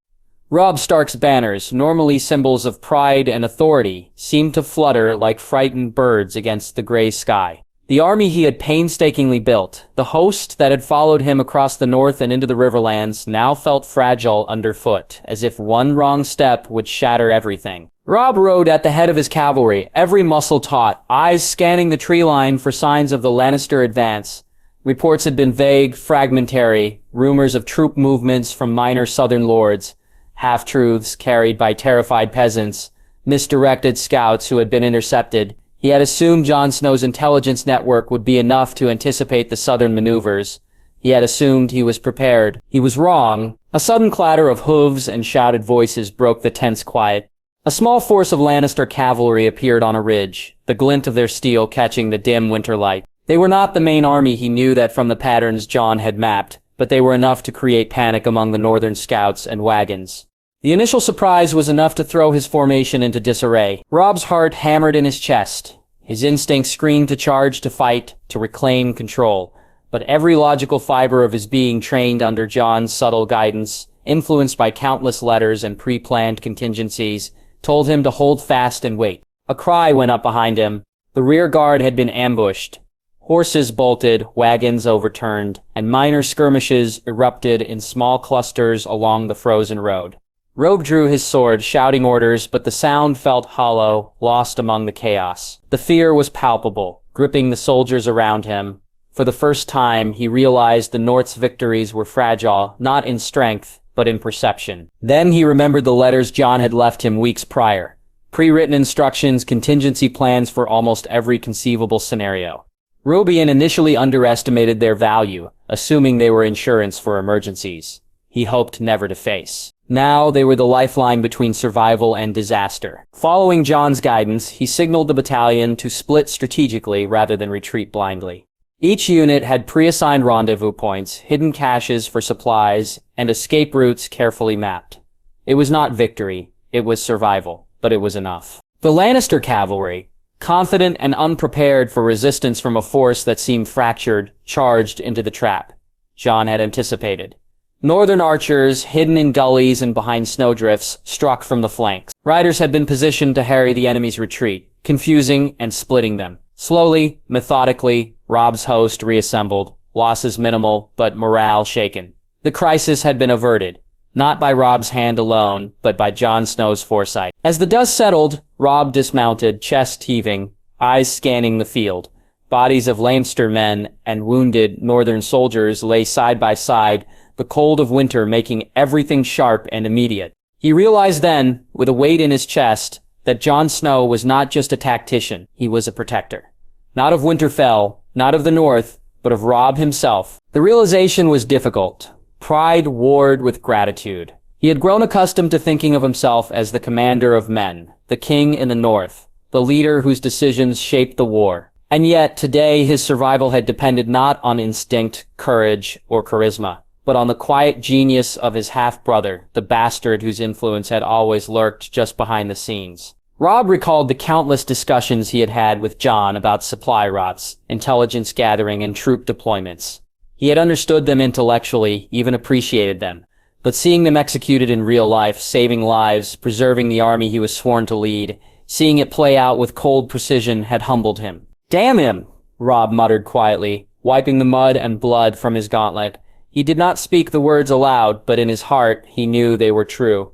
Robb Stark's banners, normally symbols of pride and authority, seemed to flutter like frightened birds against the gray sky. The army he had painstakingly built, the host that had followed him across the north and into the riverlands, now felt fragile underfoot, as if one wrong step would shatter everything. Robb rode at the head of his cavalry, every muscle taut, eyes scanning the tree line for signs of the Lannister advance. Reports had been vague, fragmentary, rumors of troop movements from minor southern lords, half-truths carried by terrified peasants, misdirected scouts who had been intercepted. He had assumed Jon Snow's intelligence network would be enough to anticipate the southern maneuvers. He had assumed he was prepared. He was wrong. A sudden clatter of hooves and shouted voices broke the tense quiet. A small force of Lannister cavalry appeared on a ridge, the glint of their steel catching the dim winter light. They were not the main army. He knew that from the patterns Jon had mapped, but they were enough to create panic among the northern scouts and wagons. The initial surprise was enough to throw his formation into disarray. Robb's heart hammered in his chest. His instincts screamed to charge, to fight, to reclaim control. But every logical fiber of his being, trained under Jon's subtle guidance, influenced by countless letters and pre-planned contingencies, told him to hold fast and wait. A cry went up behind him. The rear guard had been ambushed. Horses bolted, wagons overturned, and minor skirmishes erupted in small clusters along the frozen road. Robb drew his sword, shouting orders, but the sound felt hollow, lost among the chaos. The fear was palpable, gripping the soldiers around him. For the first time, he realized the North's victories were fragile, not in strength, but in perception. Then he remembered the letters Jon had left him weeks prior. Pre-written instructions, contingency plans for almost every conceivable scenario. Robian initially underestimated their value, assuming they were insurance for emergencies he hoped never to face. Now they were the lifeline between survival and disaster. Following Jon's guidance, he signaled the battalion to split strategically rather than retreat blindly. Each unit had pre-assigned rendezvous points, hidden caches for supplies, and escape routes carefully mapped. It was not victory, it was survival, but it was enough. The Lannister cavalry, confident and unprepared for resistance from a force that seemed fractured, charged into the trap Jon had anticipated. Northern archers, hidden in gullies and behind snowdrifts, struck from the flanks. Riders had been positioned to harry the enemy's retreat, confusing and splitting them. Slowly, methodically, Robb's host reassembled, losses minimal, but morale shaken. The crisis had been averted, not by Robb's hand alone, but by Jon Snow's foresight. As the dust settled, Robb dismounted, chest heaving, eyes scanning the field. Bodies of Lannister men and wounded northern soldiers lay side by side, the cold of winter making everything sharp and immediate. He realized then, with a weight in his chest, that Jon Snow was not just a tactician, he was a protector. Not of Winterfell, not of the North, but of Robb himself. The realization was difficult. Pride warred with gratitude. He had grown accustomed to thinking of himself as the commander of men, the king in the North, the leader whose decisions shaped the war. And yet, today, his survival had depended not on instinct, courage, or charisma, but on the quiet genius of his half-brother, the bastard whose influence had always lurked just behind the scenes. Robb recalled the countless discussions he had had with Jon about supply routes, intelligence gathering, and troop deployments. He had understood them intellectually, even appreciated them, but seeing them executed in real life, saving lives, preserving the army he was sworn to lead, seeing it play out with cold precision had humbled him. "Damn him!" Robb muttered quietly, wiping the mud and blood from his gauntlet. He did not speak the words aloud, but in his heart he knew they were true.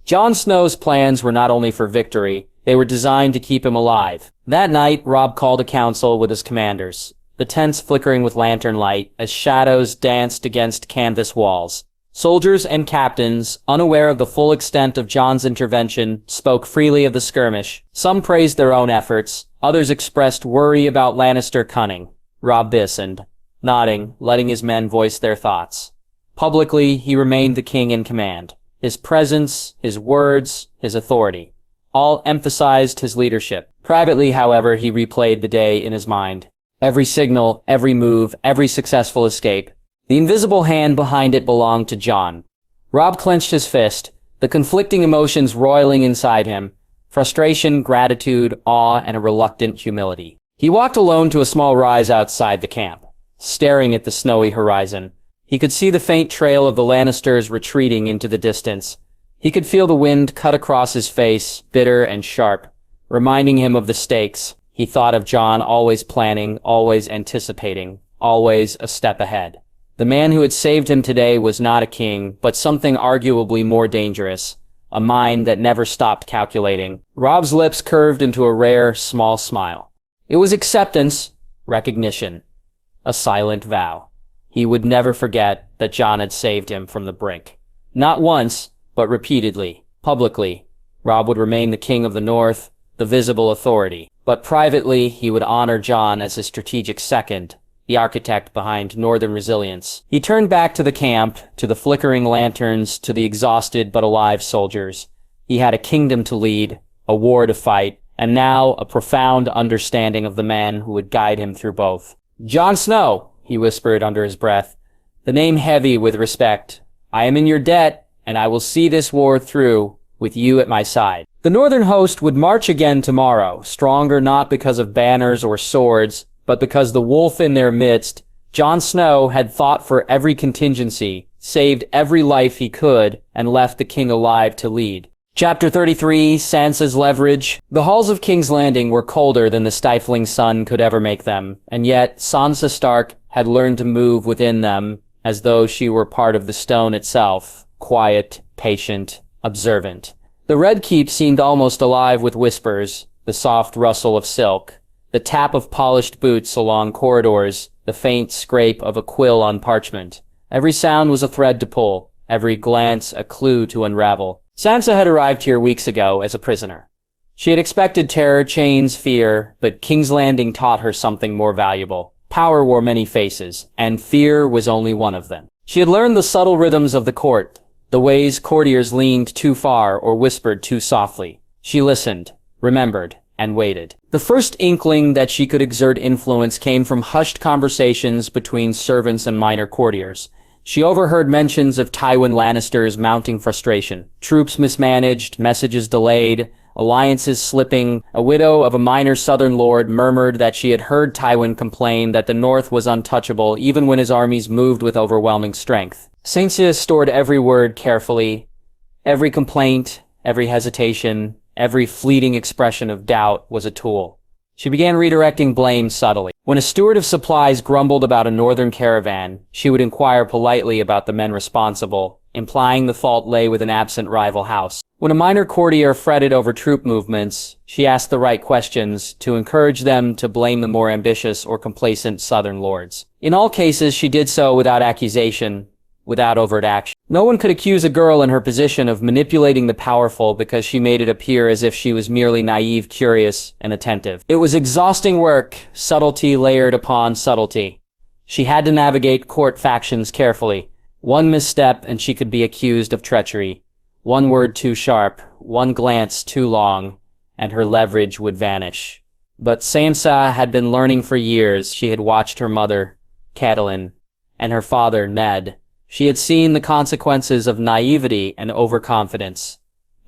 Jon Snow's plans were not only for victory, They were designed to keep him alive. That night, Robb called a council with his commanders, the tents flickering with lantern light as shadows danced against canvas walls. Soldiers and captains, unaware of the full extent of Jon's intervention, spoke freely of the skirmish. Some praised their own efforts, others expressed worry about Lannister cunning. Robb listened, nodding, letting his men voice their thoughts. Publicly, he remained the king in command. His presence, his words, his authority, all emphasized his leadership. Privately, however, he replayed the day in his mind. Every signal, every move, every successful escape. The invisible hand behind it belonged to Jon. Robb clenched his fist, the conflicting emotions roiling inside him. Frustration, gratitude, awe, and a reluctant humility. He walked alone to a small rise outside the camp, staring at the snowy horizon. He could see the faint trail of the Lannisters retreating into the distance. He could feel the wind cut across his face, bitter and sharp, reminding him of the stakes. He thought of Jon always planning, always anticipating, always a step ahead. The man who had saved him today was not a king, but something arguably more dangerous, a mind that never stopped calculating. Robb's lips curved into a rare, small smile. It was acceptance, recognition, a silent vow. He would never forget that Jon had saved him from the brink. Not once, but repeatedly, publicly. Robb would remain the king of the North, the visible authority. But privately, he would honor Jon as his strategic second, the architect behind Northern resilience. He turned back to the camp, to the flickering lanterns, to the exhausted but alive soldiers. He had a kingdom to lead, a war to fight, and now a profound understanding of the man who would guide him through both. "Jon Snow," he whispered under his breath, the name heavy with respect. "I am in your debt, and I will see this war through, with you at my side." The northern host would march again tomorrow, stronger not because of banners or swords, but because the wolf in their midst, Jon Snow, had thought for every contingency, saved every life he could, and left the king alive to lead. Chapter 33, Sansa's Leverage. The halls of King's Landing were colder than the stifling sun could ever make them, and yet Sansa Stark had learned to move within them as though she were part of the stone itself, quiet, patient, observant. The Red Keep seemed almost alive with whispers, the soft rustle of silk, the tap of polished boots along corridors, the faint scrape of a quill on parchment. Every sound was a thread to pull, every glance a clue to unravel. Sansa had arrived here weeks ago as a prisoner. She had expected terror, chains, fear, but King's Landing taught her something more valuable. Power wore many faces, and fear was only one of them. She had learned the subtle rhythms of the court, the ways courtiers leaned too far or whispered too softly. She listened, remembered, and waited. The first inkling that she could exert influence came from hushed conversations between servants and minor courtiers. She overheard mentions of Tywin Lannister's mounting frustration, troops mismanaged, messages delayed, alliances slipping. A widow of a minor southern lord murmured that she had heard Tywin complain that the north was untouchable even when his armies moved with overwhelming strength. Sansa stored every word carefully. Every complaint, every hesitation, every fleeting expression of doubt was a tool. She began redirecting blame subtly. When a steward of supplies grumbled about a northern caravan, she would inquire politely about the men responsible, implying the fault lay with an absent rival house. When a minor courtier fretted over troop movements, she asked the right questions to encourage them to blame the more ambitious or complacent southern lords. In all cases, she did so without accusation, without overt action. No one could accuse a girl in her position of manipulating the powerful because she made it appear as if she was merely naive, curious, and attentive. It was exhausting work, subtlety layered upon subtlety. She had to navigate court factions carefully. One misstep and she could be accused of treachery. One word too sharp, one glance too long, and her leverage would vanish. But Sansa had been learning for years. She had watched her mother, Catelyn, and her father, Ned. She had seen the consequences of naivety and overconfidence.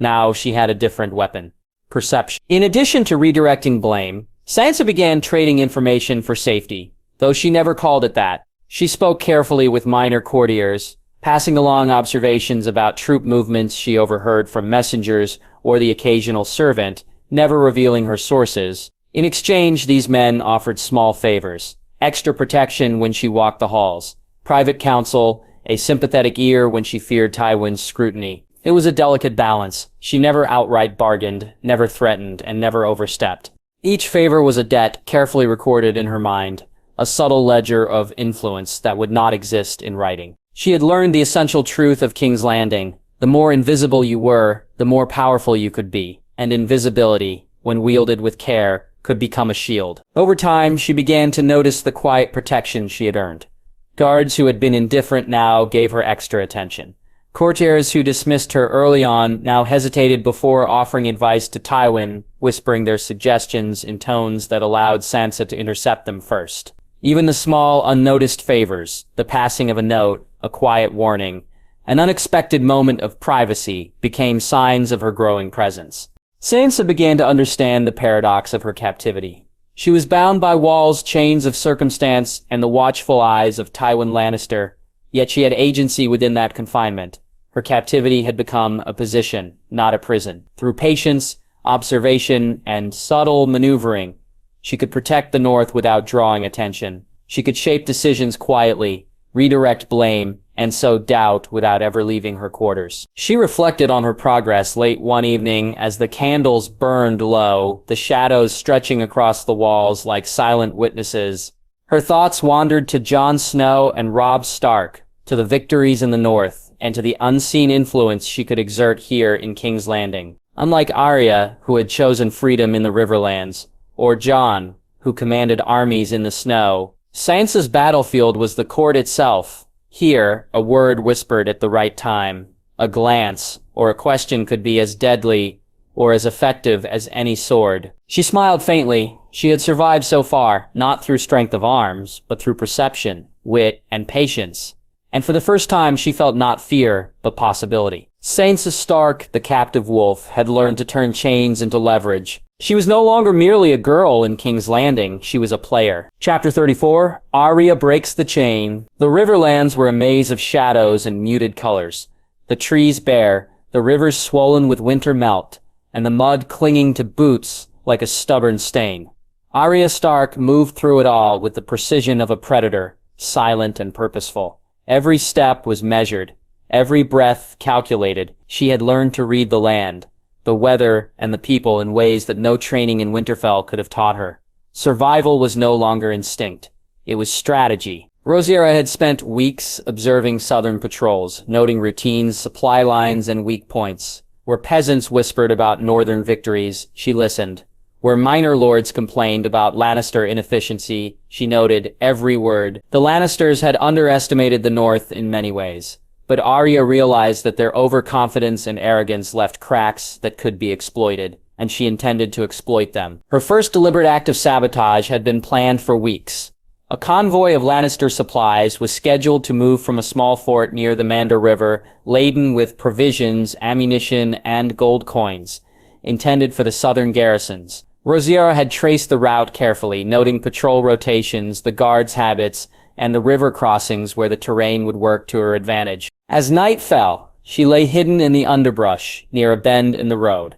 Now she had a different weapon: perception. In addition to redirecting blame, Sansa began trading information for safety, though she never called it that. She spoke carefully with minor courtiers, passing along observations about troop movements she overheard from messengers or the occasional servant, never revealing her sources. In exchange, these men offered small favors: extra protection when she walked the halls, private counsel, a sympathetic ear when she feared Tywin's scrutiny. It was a delicate balance. She never outright bargained, never threatened, and never overstepped. Each favor was a debt carefully recorded in her mind, a subtle ledger of influence that would not exist in writing. She had learned the essential truth of King's Landing. The more invisible you were, the more powerful you could be, and invisibility, when wielded with care, could become a shield. Over time, she began to notice the quiet protection she had earned. Guards who had been indifferent now gave her extra attention. Courtiers who dismissed her early on now hesitated before offering advice to Tywin, whispering their suggestions in tones that allowed Sansa to intercept them first. Even the small, unnoticed favors, the passing of a note, a quiet warning, an unexpected moment of privacy, became signs of her growing presence. Sansa began to understand the paradox of her captivity. She was bound by walls, chains of circumstance, and the watchful eyes of Tywin Lannister, yet she had agency within that confinement. Her captivity had become a position, not a prison. Through patience, observation, and subtle maneuvering, she could protect the North without drawing attention. She could shape decisions quietly, redirect blame, and sow doubt without ever leaving her quarters. She reflected on her progress late one evening as the candles burned low, the shadows stretching across the walls like silent witnesses. Her thoughts wandered to Jon Snow and Robb Stark, to the victories in the North, and to the unseen influence she could exert here in King's Landing. Unlike Arya, who had chosen freedom in the Riverlands, or Jon, who commanded armies in the snow, Sansa's battlefield was the court itself. Here, a word whispered at the right time, a glance, or a question could be as deadly or as effective as any sword. She smiled faintly. She had survived so far, not through strength of arms, but through perception, wit, and patience. And for the first time, she felt not fear, but possibility. Sansa Stark, the captive wolf, had learned to turn chains into leverage. She was no longer merely a girl in King's Landing, she was a player. Chapter 34, Arya Breaks the Chain. The Riverlands were a maze of shadows and muted colors. The trees bare, the rivers swollen with winter melt, and the mud clinging to boots like a stubborn stain. Arya Stark moved through it all with the precision of a predator, silent and purposeful. Every step was measured, every breath calculated. She had learned to read the land, the weather, and the people in ways that no training in Winterfell could have taught her. Survival was no longer instinct. It was strategy. Rhaenyra had spent weeks observing southern patrols, noting routines, supply lines, and weak points. Where peasants whispered about northern victories, she listened. Where minor lords complained about Lannister inefficiency, she noted every word. The Lannisters had underestimated the North in many ways. But Arya realized that their overconfidence and arrogance left cracks that could be exploited, and she intended to exploit them. Her first deliberate act of sabotage had been planned for weeks. A convoy of Lannister supplies was scheduled to move from a small fort near the Mander River, laden with provisions, ammunition, and gold coins, intended for the southern garrisons. Rhaenyra had traced the route carefully, noting patrol rotations, the guards' habits, and the river crossings where the terrain would work to her advantage. As night fell, she lay hidden in the underbrush near a bend in the road.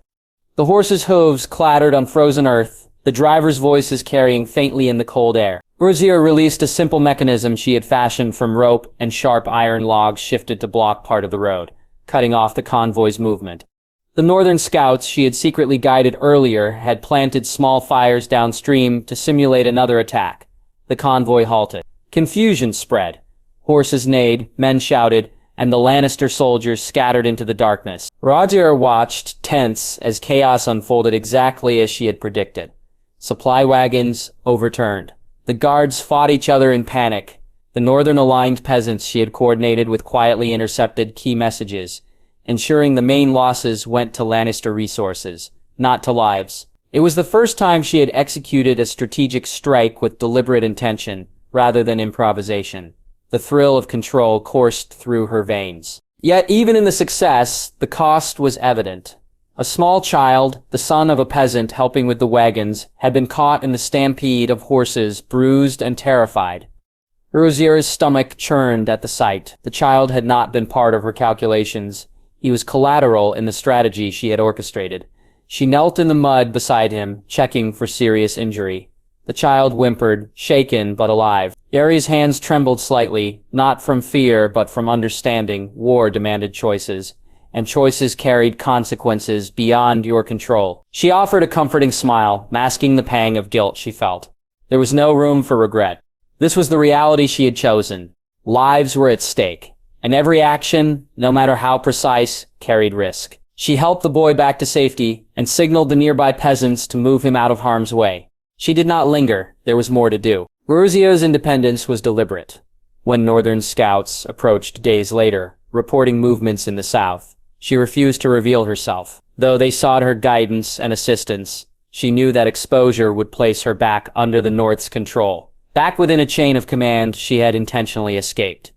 The horses' hooves clattered on frozen earth, the drivers' voices carrying faintly in the cold air. Rhaenyra released a simple mechanism she had fashioned from rope and sharp iron logs shifted to block part of the road, cutting off the convoy's movement. The northern scouts she had secretly guided earlier had planted small fires downstream to simulate another attack. The convoy halted. Confusion spread. Horses neighed, men shouted, and the Lannister soldiers scattered into the darkness. Rhaenyra watched, tense, as chaos unfolded exactly as she had predicted. Supply wagons overturned. The guards fought each other in panic. The northern-aligned peasants she had coordinated with quietly intercepted key messages, ensuring the main losses went to Lannister resources, not to lives. It was the first time she had executed a strategic strike with deliberate intention, rather than improvisation. The thrill of control coursed through her veins. Yet even in the success, the cost was evident. A small child, the son of a peasant helping with the wagons, had been caught in the stampede of horses, bruised and terrified. Rhaenyra's stomach churned at the sight. The child had not been part of her calculations. He was collateral in the strategy she had orchestrated. She knelt in the mud beside him, checking for serious injury. The child whimpered, shaken but alive. Aerys' hands trembled slightly, not from fear but from understanding. War demanded choices, and choices carried consequences beyond your control. She offered a comforting smile, masking the pang of guilt she felt. There was no room for regret. This was the reality she had chosen. Lives were at stake, and every action, no matter how precise, carried risk. She helped the boy back to safety and signaled the nearby peasants to move him out of harm's way. She did not linger. There was more to do. Rurzio's independence was deliberate. When Northern scouts approached days later, reporting movements in the south, she refused to reveal herself. Though they sought her guidance and assistance, she knew that exposure would place her back under the North's control. Back within a chain of command she had intentionally escaped.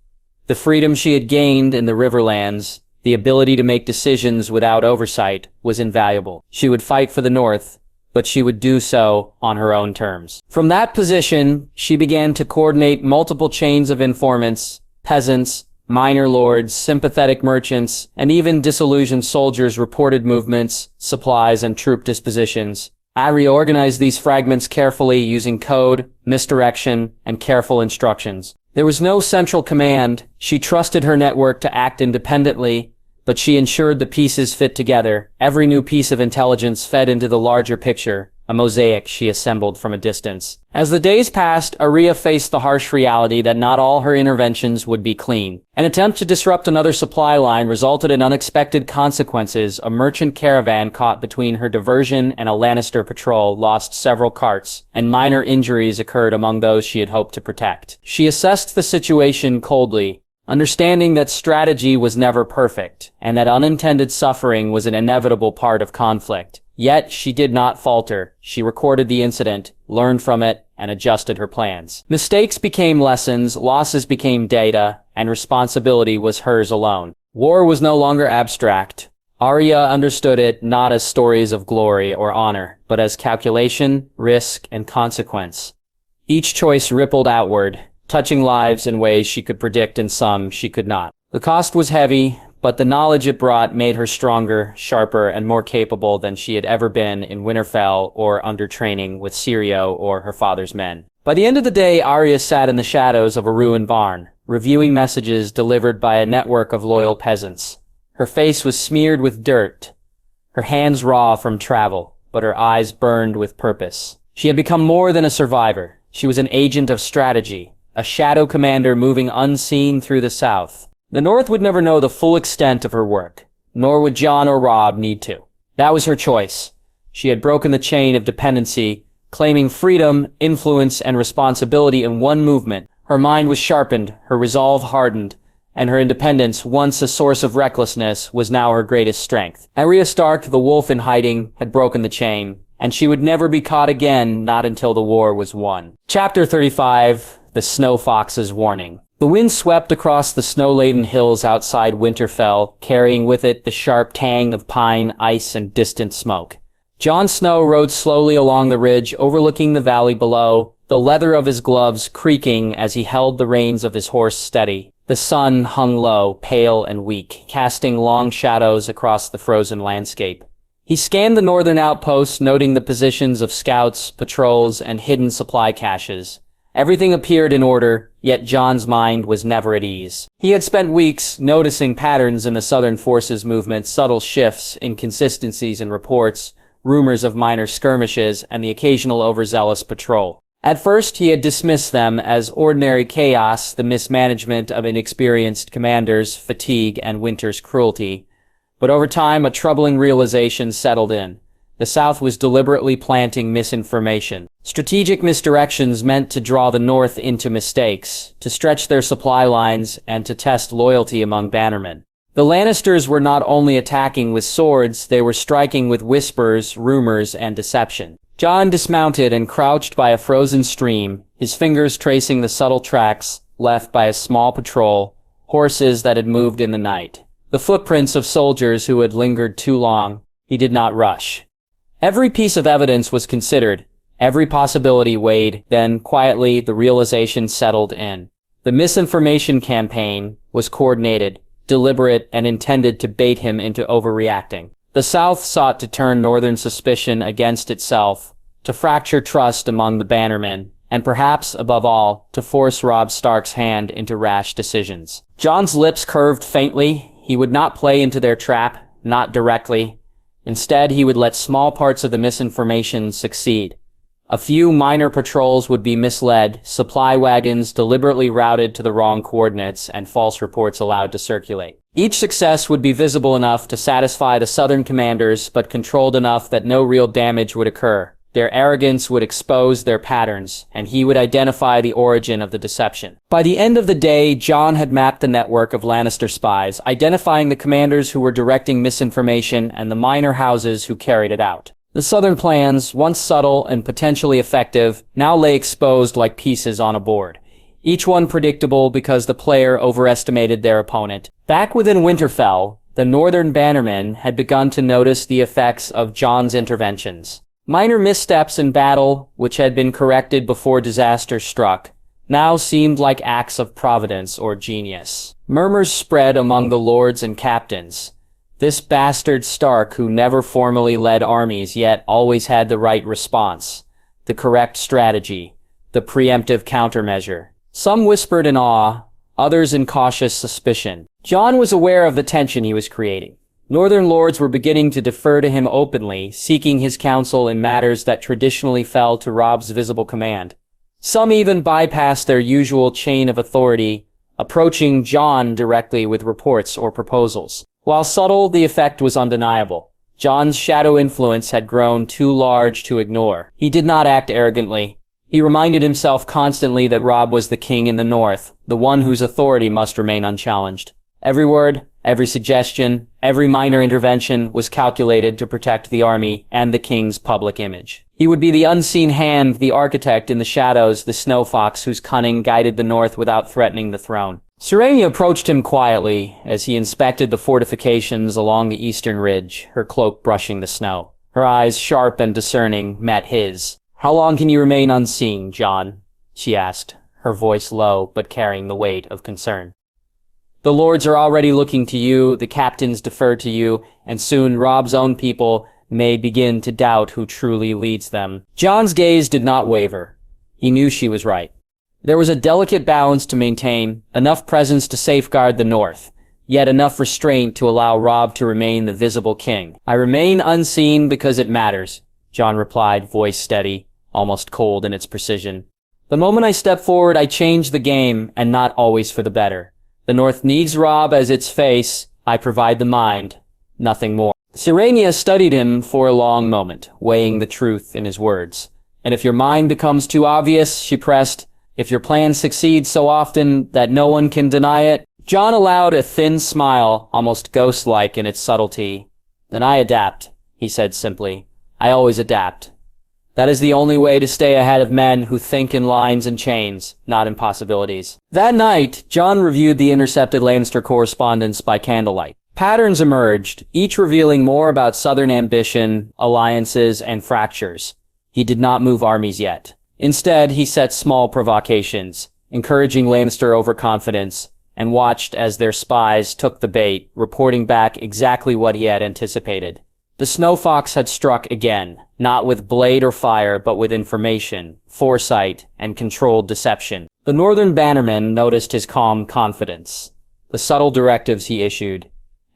The freedom she had gained in the Riverlands, the ability to make decisions without oversight, was invaluable. She would fight for the North, but she would do so on her own terms. From that position, she began to coordinate multiple chains of informants, peasants, minor lords, sympathetic merchants, and even disillusioned soldiers reported movements, supplies, and troop dispositions. I reorganized these fragments carefully using code, misdirection, and careful instructions. There was no central command. She trusted her network to act independently, but she ensured the pieces fit together. Every new piece of intelligence fed into the larger picture, a mosaic she assembled from a distance. As the days passed, Arya faced the harsh reality that not all her interventions would be clean. An attempt to disrupt another supply line resulted in unexpected consequences. A merchant caravan caught between her diversion and a Lannister patrol lost several carts, and minor injuries occurred among those she had hoped to protect. She assessed the situation coldly, understanding that strategy was never perfect, and that unintended suffering was an inevitable part of conflict. Yet she did not falter. She recorded the incident, learned from it, and adjusted her plans. Mistakes became lessons, losses became data, and responsibility was hers alone. War was no longer abstract. Arya understood it not as stories of glory or honor, but as calculation, risk, and consequence. Each choice rippled outward, touching lives in ways she could predict and some she could not. The cost was heavy, but the knowledge it brought made her stronger, sharper, and more capable than she had ever been in Winterfell or under training with Syrio or her father's men. By the end of the day, Arya sat in the shadows of a ruined barn, reviewing messages delivered by a network of loyal peasants. Her face was smeared with dirt, her hands raw from travel, but her eyes burned with purpose. She had become more than a survivor. She was an agent of strategy, a shadow commander moving unseen through the south. The North would never know the full extent of her work, nor would Jon or Robb need to. That was her choice. She had broken the chain of dependency, claiming freedom, influence, and responsibility in one movement. Her mind was sharpened, her resolve hardened, and her independence, once a source of recklessness, was now her greatest strength. Arya Stark, the wolf in hiding, had broken the chain, and she would never be caught again, not until the war was won. Chapter 35, The Snow Fox's Warning. The wind swept across the snow-laden hills outside Winterfell, carrying with it the sharp tang of pine, ice, and distant smoke. Jon Snow rode slowly along the ridge, overlooking the valley below, the leather of his gloves creaking as he held the reins of his horse steady. The sun hung low, pale and weak, casting long shadows across the frozen landscape. He scanned the northern outposts, noting the positions of scouts, patrols, and hidden supply caches. Everything appeared in order, yet Jon's mind was never at ease. He had spent weeks noticing patterns in the Southern Forces movement, subtle shifts, inconsistencies in reports, rumors of minor skirmishes, and the occasional overzealous patrol. At first, he had dismissed them as ordinary chaos, the mismanagement of inexperienced commanders, fatigue, and winter's cruelty. But over time, a troubling realization settled in. The South was deliberately planting misinformation. Strategic misdirections meant to draw the North into mistakes, to stretch their supply lines, and to test loyalty among bannermen. The Lannisters were not only attacking with swords, they were striking with whispers, rumors, and deception. Jon dismounted and crouched by a frozen stream, his fingers tracing the subtle tracks left by a small patrol, horses that had moved in the night. The footprints of soldiers who had lingered too long. He did not rush. Every piece of evidence was considered, every possibility weighed, then quietly the realization settled in. The misinformation campaign was coordinated, deliberate, and intended to bait him into overreacting. The South sought to turn Northern suspicion against itself, to fracture trust among the bannermen, and perhaps, above all, to force Robb Stark's hand into rash decisions. Jon's lips curved faintly. He would not play into their trap, not directly. Instead, he would let small parts of the misinformation succeed. A few minor patrols would be misled, supply wagons deliberately routed to the wrong coordinates, and false reports allowed to circulate. Each success would be visible enough to satisfy the southern commanders, but controlled enough that no real damage would occur. Their arrogance would expose their patterns, and he would identify the origin of the deception. By the end of the day, Jon had mapped the network of Lannister spies, identifying the commanders who were directing misinformation and the minor houses who carried it out. The southern plans, once subtle and potentially effective, now lay exposed like pieces on a board. Each one predictable because the player overestimated their opponent. Back within Winterfell, the northern bannermen had begun to notice the effects of Jon's interventions. Minor missteps in battle, which had been corrected before disaster struck, now seemed like acts of providence or genius. Murmurs spread among the lords and captains. This bastard Stark who never formally led armies yet always had the right response, the correct strategy, the preemptive countermeasure. Some whispered in awe, others in cautious suspicion. Jon was aware of the tension he was creating. Northern lords were beginning to defer to him openly, seeking his counsel in matters that traditionally fell to Robb's visible command. Some even bypassed their usual chain of authority, approaching Jon directly with reports or proposals. While subtle, the effect was undeniable. Jon's shadow influence had grown too large to ignore. He did not act arrogantly. He reminded himself constantly that Robb was the king in the north, the one whose authority must remain unchallenged. Every word, every suggestion, every minor intervention was calculated to protect the army and the king's public image. He would be the unseen hand, the architect in the shadows, the snow fox whose cunning guided the north without threatening the throne. Serenia approached him quietly as he inspected the fortifications along the eastern ridge, her cloak brushing the snow. Her eyes, sharp and discerning, met his. "How long can you remain unseen, Jon?" she asked, her voice low but carrying the weight of concern. "The lords are already looking to you, the captains defer to you, and soon Robb's own people may begin to doubt who truly leads them." Jon's gaze did not waver. He knew she was right. There was a delicate balance to maintain, enough presence to safeguard the north, yet enough restraint to allow Robb to remain the visible king. "I remain unseen because it matters," Jon replied, voice steady, almost cold in its precision. "The moment I step forward, I change the game, and not always for the better. The North needs Robb as its face. I provide the mind, nothing more." Serenia studied him for a long moment, weighing the truth in his words. "And if your mind becomes too obvious," she pressed, "if your plan succeeds so often that no one can deny it." Jon allowed a thin smile, almost ghost-like in its subtlety. "Then I adapt," he said simply. "I always adapt. That is the only way to stay ahead of men who think in lines and chains, not in possibilities." That night, Jon reviewed the intercepted Lannister correspondence by candlelight. Patterns emerged, each revealing more about Southern ambition, alliances, and fractures. He did not move armies yet. Instead, he set small provocations, encouraging Lannister overconfidence, and watched as their spies took the bait, reporting back exactly what he had anticipated. The Snow Fox had struck again, not with blade or fire, but with information, foresight, and controlled deception. The Northern bannermen noticed his calm confidence, the subtle directives he issued,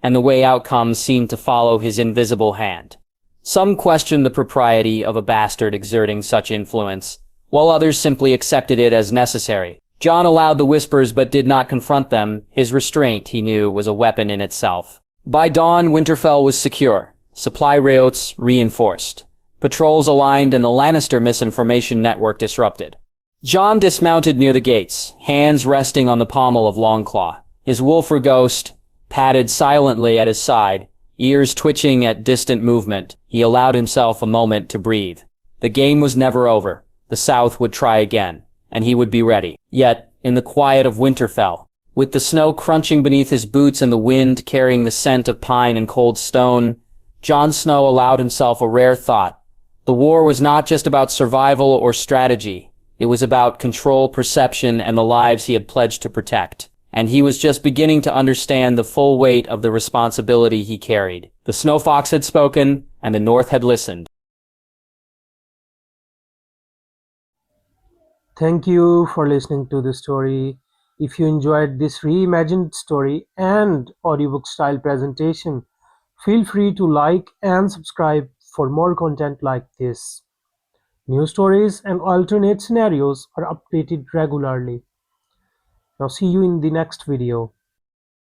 and the way outcomes seemed to follow his invisible hand. Some questioned the propriety of a bastard exerting such influence, while others simply accepted it as necessary. Jon allowed the whispers but did not confront them. His restraint, he knew, was a weapon in itself. By dawn, Winterfell was secure. Supply routes reinforced, patrols aligned, and the Lannister misinformation network disrupted. Jon dismounted near the gates, hands resting on the pommel of Longclaw. His wolfer ghost padded silently at his side, ears twitching at distant movement. He allowed himself a moment to breathe. The game was never over. The South would try again, and he would be ready. Yet, in the quiet of Winterfell, with the snow crunching beneath his boots and the wind carrying the scent of pine and cold stone, Jon Snow allowed himself a rare thought. The war was not just about survival or strategy. It was about control, perception, and the lives he had pledged to protect. And he was just beginning to understand the full weight of the responsibility he carried. The Snow Fox had spoken, and the North had listened. Thank you for listening to the story. If you enjoyed this reimagined story and audiobook style presentation, feel free to like and subscribe for more content like this. New stories and alternate scenarios are updated regularly. Now see you in the next video.